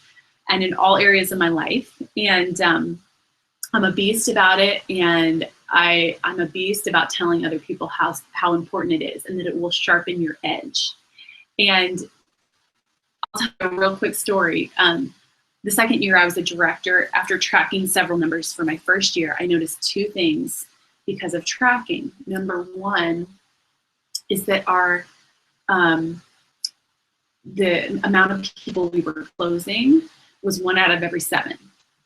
and in all areas of my life. And I'm a beast about it. And I'm a beast about telling other people how important it is and that it will sharpen your edge. And I'll tell you a real quick story. The second year I was a director, after tracking several numbers for my first year, I noticed two things because of tracking. Number one is that the amount of people we were closing was 1 out of every 7.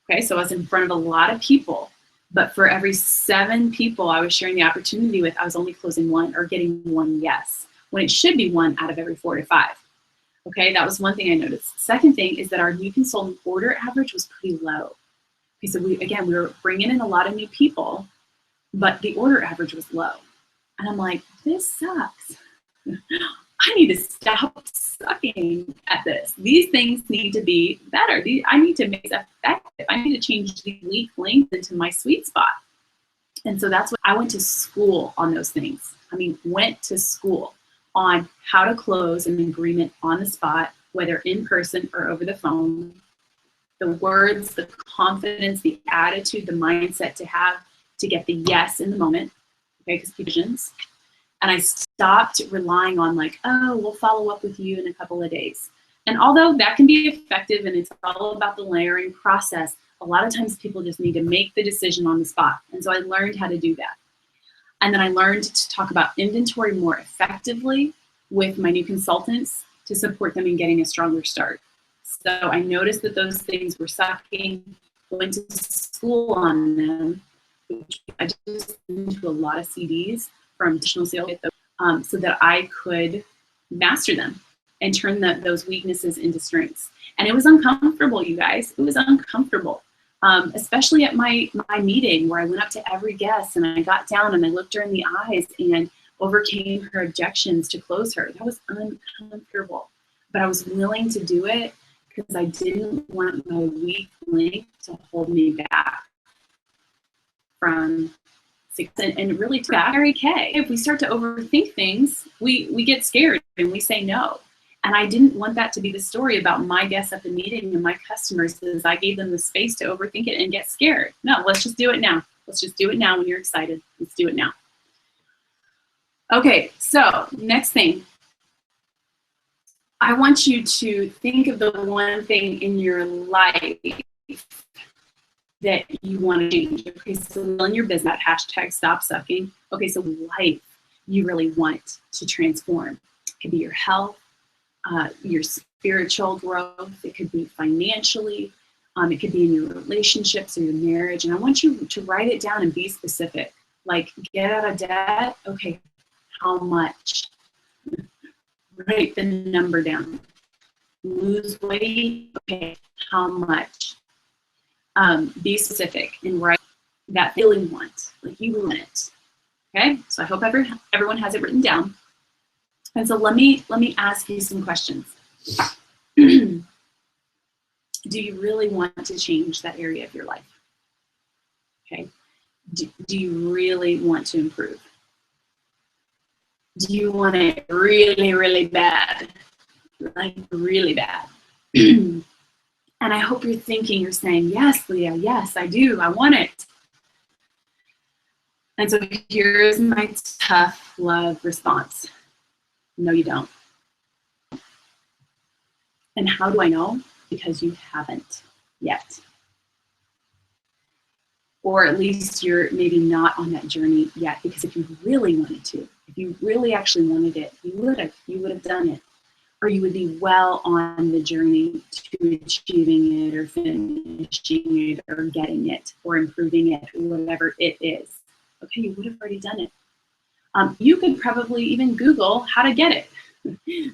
Okay, so I was in front of a lot of people, but for every 7 people I was sharing the opportunity with, I was only closing 1 or getting 1 yes, when it should be 1 out of every 4 to 5. Okay, that was one thing I noticed. Second thing is that our new consultant order average was pretty low. Okay, so we were bringing in a lot of new people, but the order average was low. And I'm like, this sucks. I need to stop sucking at this. These things need to be better. I need to make it effective. I need to change the weak links into my sweet spot. And so that's what I went to school on those things. Went to school on how to close an agreement on the spot, whether in person or over the phone. The words, the confidence, the attitude, the mindset to have to get the yes in the moment, okay, because visions. And I stopped relying on we'll follow up with you in a couple of days. And although that can be effective and it's all about the layering process, a lot of times people just need to make the decision on the spot. And so I learned how to do that. And then I learned to talk about inventory more effectively with my new consultants to support them in getting a stronger start. So I noticed that those things were sucking, went to school on them. I just listened to a lot of CDs from additional sales so that I could master them and turn those weaknesses into strengths. And it was uncomfortable, you guys. It was uncomfortable, especially at my meeting where I went up to every guest and I got down and I looked her in the eyes and overcame her objections to close her. That was uncomfortable, but I was willing to do it because I didn't want my weak link to hold me back from success. And it really took back. Okay, if we start to overthink things, we get scared and we say no. And I didn't want that to be the story about my guests at the meeting and my customers, as I gave them the space to overthink it and get scared. No, let's just do it now. Let's just do it now when you're excited. Let's do it now. Okay, so next thing. I want you to think of the one thing in your life that you want to change. Okay, so in your business, hashtag stop sucking. Okay, so life you really want to transform. It could be your health, your spiritual growth. It could be financially. It could be in your relationships or your marriage. And I want you to write it down and be specific. Like, get out of debt. Okay, how much? Write the number down. Lose weight. Okay, how much? Be specific and write that feeling you want. Like, you want it. Okay, so I hope everyone has it written down. And so let me ask you some questions. Do you really want to change that area of your life? Okay. Do you really want to improve? Do you want it really, really bad? Like, really bad. And I hope you're saying, yes, Leah, yes, I do. I want it. And so here's my tough love response. No, you don't. And how do I know? Because you haven't yet. Or at least you're maybe not on that journey yet, because if you really wanted to, if you really actually wanted it, you would have done it. Or you would be well on the journey to achieving it or finishing it or getting it or improving it, or whatever it is. Okay, you would have already done it. You could probably even Google how to get it.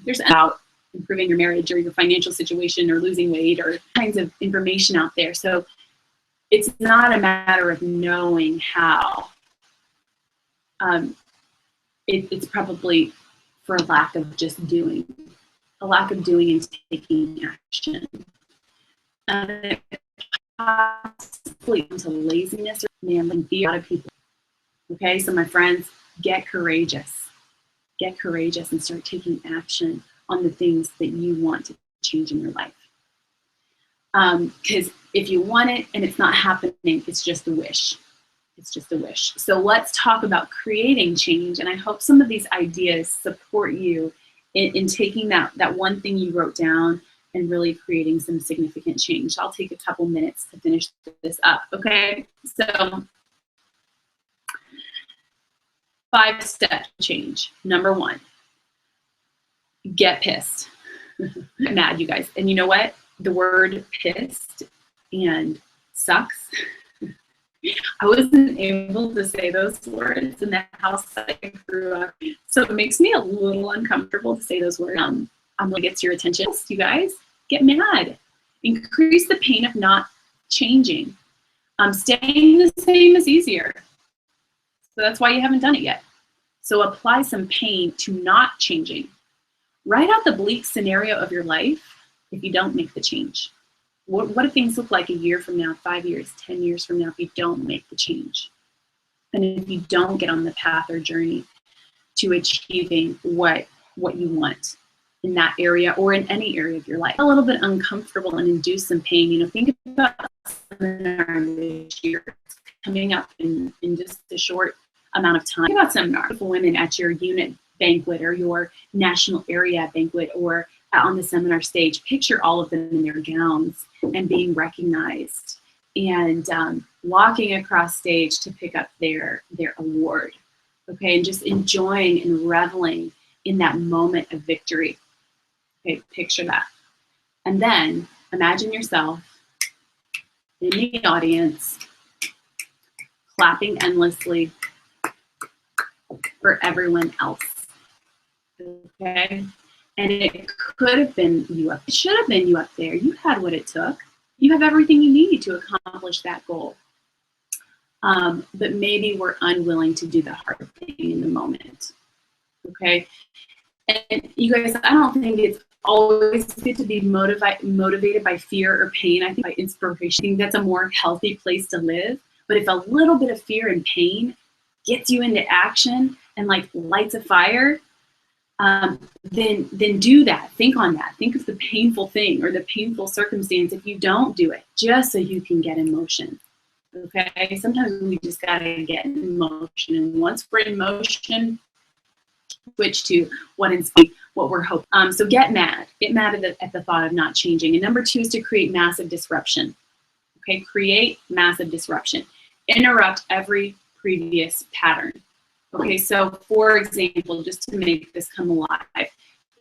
There's about improving your marriage or your financial situation or losing weight or kinds of information out there. So it's not a matter of knowing how. It's probably for a lack of just doing. A lack of doing and taking action. Possibly into laziness or fear. A lot of people. Okay, so my friends, get courageous. Get courageous and start taking action on the things that you want to change in your life. Because if you want it and it's not happening, it's just a wish. It's just a wish. So let's talk about creating change. And I hope some of these ideas support you in taking that one thing you wrote down and really creating some significant change. I'll take a couple minutes to finish this up, okay? So 5-step change. Number 1, get pissed. Mad, you guys. And you know what? The word pissed and sucks. I wasn't able to say those words in the house that I grew up. So it makes me a little uncomfortable to say those words. I'm gonna get your attention. You guys, get mad. Increase the pain of not changing. Staying the same is easier. So that's why you haven't done it yet. So apply some pain to not changing. Write out the bleak scenario of your life if you don't make the change. What do things look like a year from now, 5 years, 10 years from now if you don't make the change? And if you don't get on the path or journey to achieving what you want in that area or in any area of your life. A little bit uncomfortable and induce some pain. You know, think about seminar this year coming up in just a short amount of time. Think about seminar for women at your unit banquet or your national area banquet or on the seminar stage. Picture all of them in their gowns and being recognized and walking across stage to pick up their award. Okay, and just enjoying and reveling in that moment of victory. Okay, picture that. And then imagine yourself in the audience clapping endlessly for everyone else. Okay? And it could have been you up. It should have been you up there. You had what it took. You have everything you need to accomplish that goal. But maybe we're unwilling to do the hard thing in the moment. okay? And you guys, I don't think it's always good to be motivated by fear or pain. I think by inspiration. I think that's a more healthy place to live. But if a little bit of fear and pain gets you into action and like lights a fire, then do that. Think on that. Think of the painful thing or the painful circumstance if you don't do it, just so you can get in motion. Okay? Sometimes we just gotta get in motion. And once we're in motion, switch to what we're hoping. So get mad at the thought of not changing. And number 2 is to create massive disruption. Okay, create massive disruption. Interrupt every previous pattern. Okay, so for example, just to make this come alive,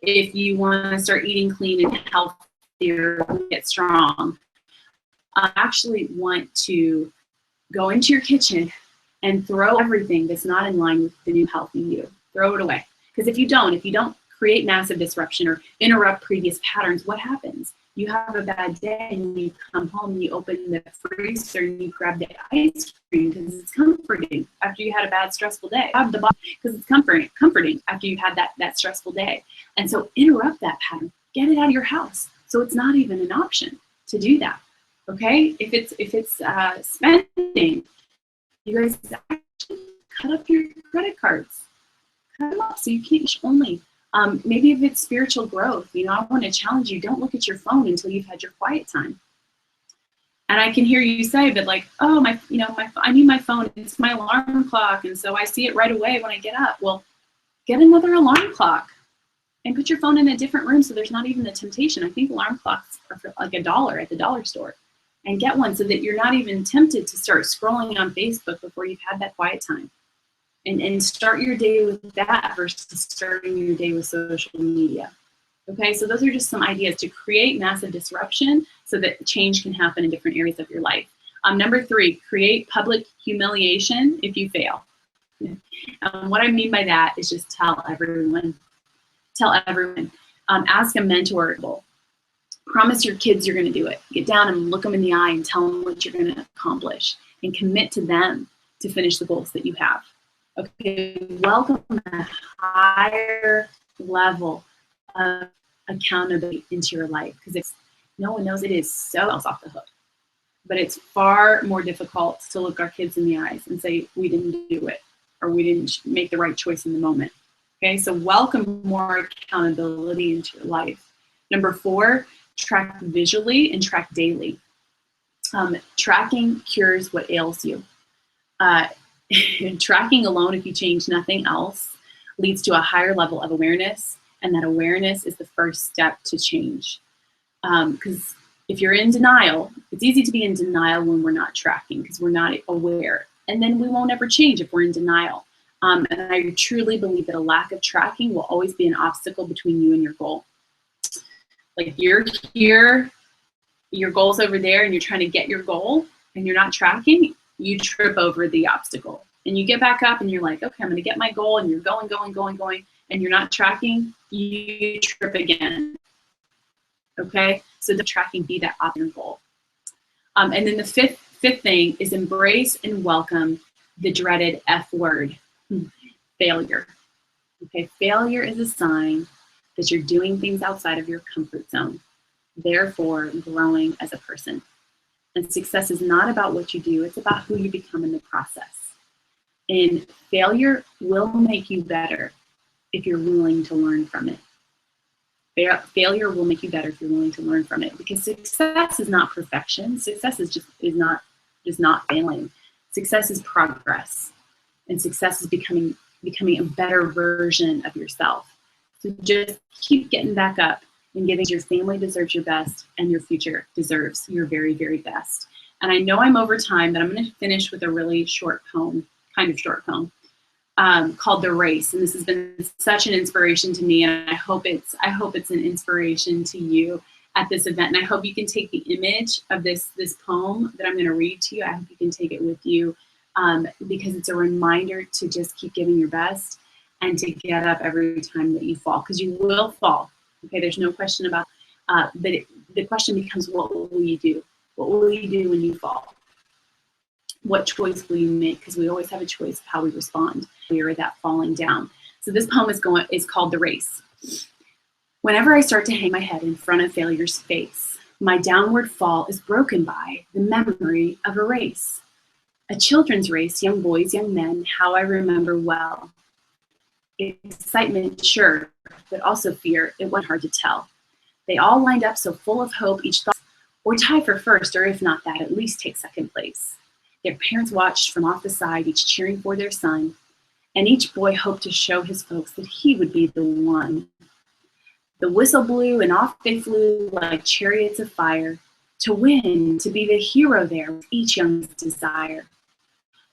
if you want to start eating clean and healthier, get strong, I actually want to go into your kitchen and throw everything that's not in line with the new healthy you. Throw it away. Because if you don't create massive disruption or interrupt previous patterns, what happens? You have a bad day and you come home and you open the freezer and you grab the ice cream because it's comforting after you had a bad, stressful day. Grab the box because it's comforting after you've had that stressful day. And so interrupt that pattern. Get it out of your house. So it's not even an option to do that. Okay? If it's spending, you guys actually cut up your credit cards. Cut them up so you can't only. Maybe if it's spiritual growth, I want to challenge you, don't look at your phone until you've had your quiet time. And I can hear you say, but like, oh, I need my phone, it's my alarm clock, and so I see it right away when I get up. Well, get another alarm clock and put your phone in a different room so there's not even the temptation. I think alarm clocks are for like $1 at the dollar store. And get one so that you're not even tempted to start scrolling on Facebook before you've had that quiet time. And start your day with that versus starting your day with social media. Okay, so those are just some ideas to create massive disruption so that change can happen in different areas of your life. Number 3, create public humiliation if you fail. What I mean by that is just tell everyone. Ask a mentor. Promise your kids you're going to do it. Get down and look them in the eye and tell them what you're going to accomplish and commit to them to finish the goals that you have. Okay, welcome a higher level of accountability into your life because no one knows it is so else off the hook. But it's far more difficult to look our kids in the eyes and say, we didn't do it or we didn't make the right choice in the moment. Okay, so welcome more accountability into your life. Number 4, track visually and track daily. Tracking cures what ails you. Tracking alone, if you change nothing else, leads to a higher level of awareness, and that awareness is the first step to change. Because if you're in denial, it's easy to be in denial when we're not tracking because we're not aware, and then we won't ever change if we're in denial. And I truly believe that a lack of tracking will always be an obstacle between you and your goal. Like you're here, your goal's over there, and you're trying to get your goal, and you're not tracking, you trip over the obstacle. And you get back up and you're like, okay, I'm going to get my goal, and you're going, and you're not tracking, you trip again. Okay? So the tracking be that optimal goal. And then the fifth thing is embrace and welcome the dreaded F word, failure. Okay? Failure is a sign that you're doing things outside of your comfort zone, therefore growing as a person. And success is not about what you do, it's about who you become in the process. And failure will make you better if you're willing to learn from it. Failure will make you better if you're willing to learn from it, because success is not perfection. Success is not failing. Success is progress, and success is becoming a better version of yourself. So just keep getting back up and giving. Your family deserves your best, and your future deserves your very, very best. And I know I'm over time, but I'm going to finish with a really short poem, kind of short poem, called "The Race." And this has been such an inspiration to me, and I hope it's an inspiration to you at this event. And I hope you can take the image of this poem that I'm going to read to you. I hope you can take it with you, because it's a reminder to just keep giving your best and to get up every time that you fall, because you will fall. Okay, there's no question about. But the question becomes, what will you do? What will you do when you fall? What choice will you make? Because we always have a choice of how we respond. We are that falling down. So this poem is called The Race. Whenever I start to hang my head in front of failure's face, my downward fall is broken by the memory of a race. A children's race, young boys, young men, how I remember well. Excitement, sure, but also fear, it wasn't hard to tell. They all lined up so full of hope, each thought, or tie for first, or if not that, at least take second place. Their parents watched from off the side, each cheering for their son, and each boy hoped to show his folks that he would be the one. The whistle blew and off they flew like chariots of fire, to win, to be the hero there with each young's desire.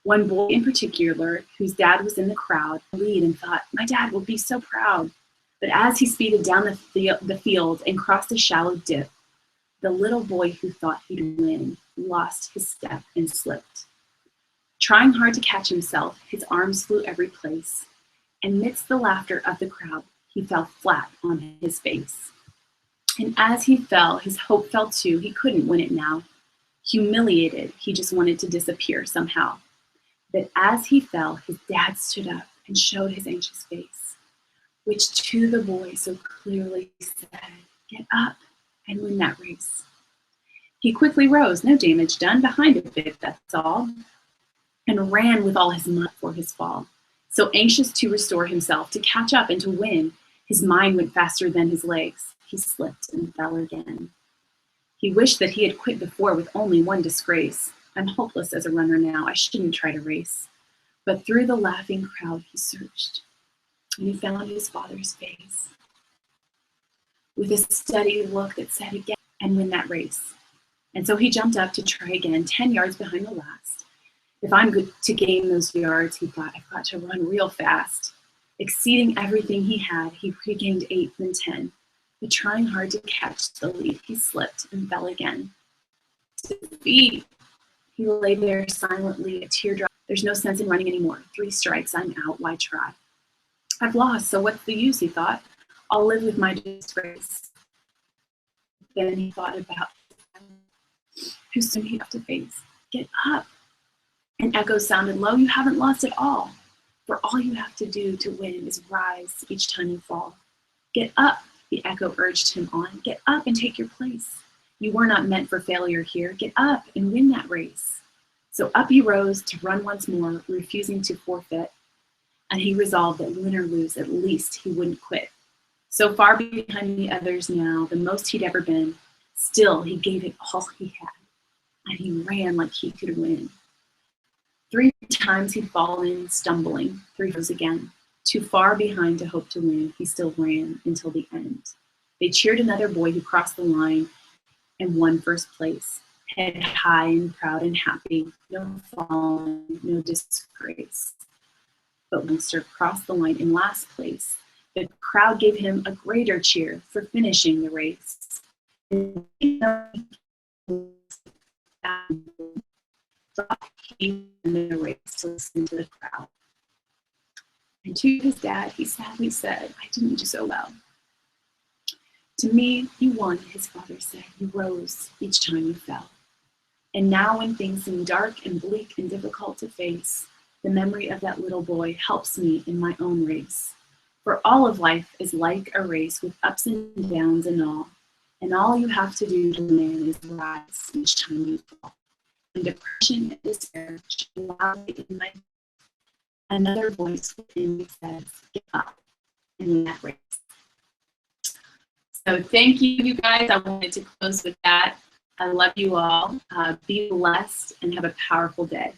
One boy in particular, whose dad was in the crowd, lead and thought, my dad will be so proud. But as he speeded down the field and crossed a shallow dip, the little boy who thought he'd win lost his step and slipped. Trying hard to catch himself, his arms flew every place. And amidst the laughter of the crowd, he fell flat on his face. And as he fell, his hope fell too. He couldn't win it now. Humiliated, he just wanted to disappear somehow. But as he fell, his dad stood up and showed his anxious face, which to the boy so clearly said, get up and win that race. He quickly rose, no damage done, behind a bit, that's all, and ran with all his might for his fall. So anxious to restore himself, to catch up and to win, his mind went faster than his legs. He slipped and fell again. He wished that he had quit before with only one disgrace. I'm hopeless as a runner now, I shouldn't try to race. But through the laughing crowd he searched, and he found his father's face, with a steady look that said again, and win that race. And so he jumped up to try again, 10 yards behind the last. If I'm good to gain those yards, he thought, I've got to run real fast. Exceeding everything he had, he regained 8 then 10. But trying hard to catch the lead, he slipped and fell again. Defeat. He lay there silently, a teardrop. There's no sense in running anymore. 3 strikes, I'm out, why try? I've lost, so what's the use, he thought. I'll live with my disgrace. Then he thought about who soon he'd have to face. Get up. An echo sounded low, you haven't lost at all. For all you have to do to win is rise each time you fall. Get up, the echo urged him on. Get up and take your place. You were not meant for failure here. Get up and win that race. So up he rose to run once more, refusing to forfeit. And he resolved that win or lose, at least he wouldn't quit. So far behind the others now, the most he'd ever been, still he gave it all he had. And he ran like he could win. 3 times he'd fallen, stumbling. 3 goes again. Too far behind to hope to win, he still ran until the end. They cheered another boy who crossed the line and won first place. Head high and proud and happy, no falling, no disgrace. But Munster crossed the line in last place. The crowd gave him a greater cheer for finishing the race. Thought he won the race to listen to the crowd. And to his dad, he sadly said, I didn't do so well. To me, you won, his father said. You rose each time you fell. And now when things seem dark and bleak and difficult to face, the memory of that little boy helps me in my own race. For all of life is like a race with ups and downs and all you have to do to win is rise each time you fall. And depression and despair loudly in my another voice within me says, get up and win that race. So thank you guys. I wanted to close with that. I love you all. Be blessed and have a powerful day.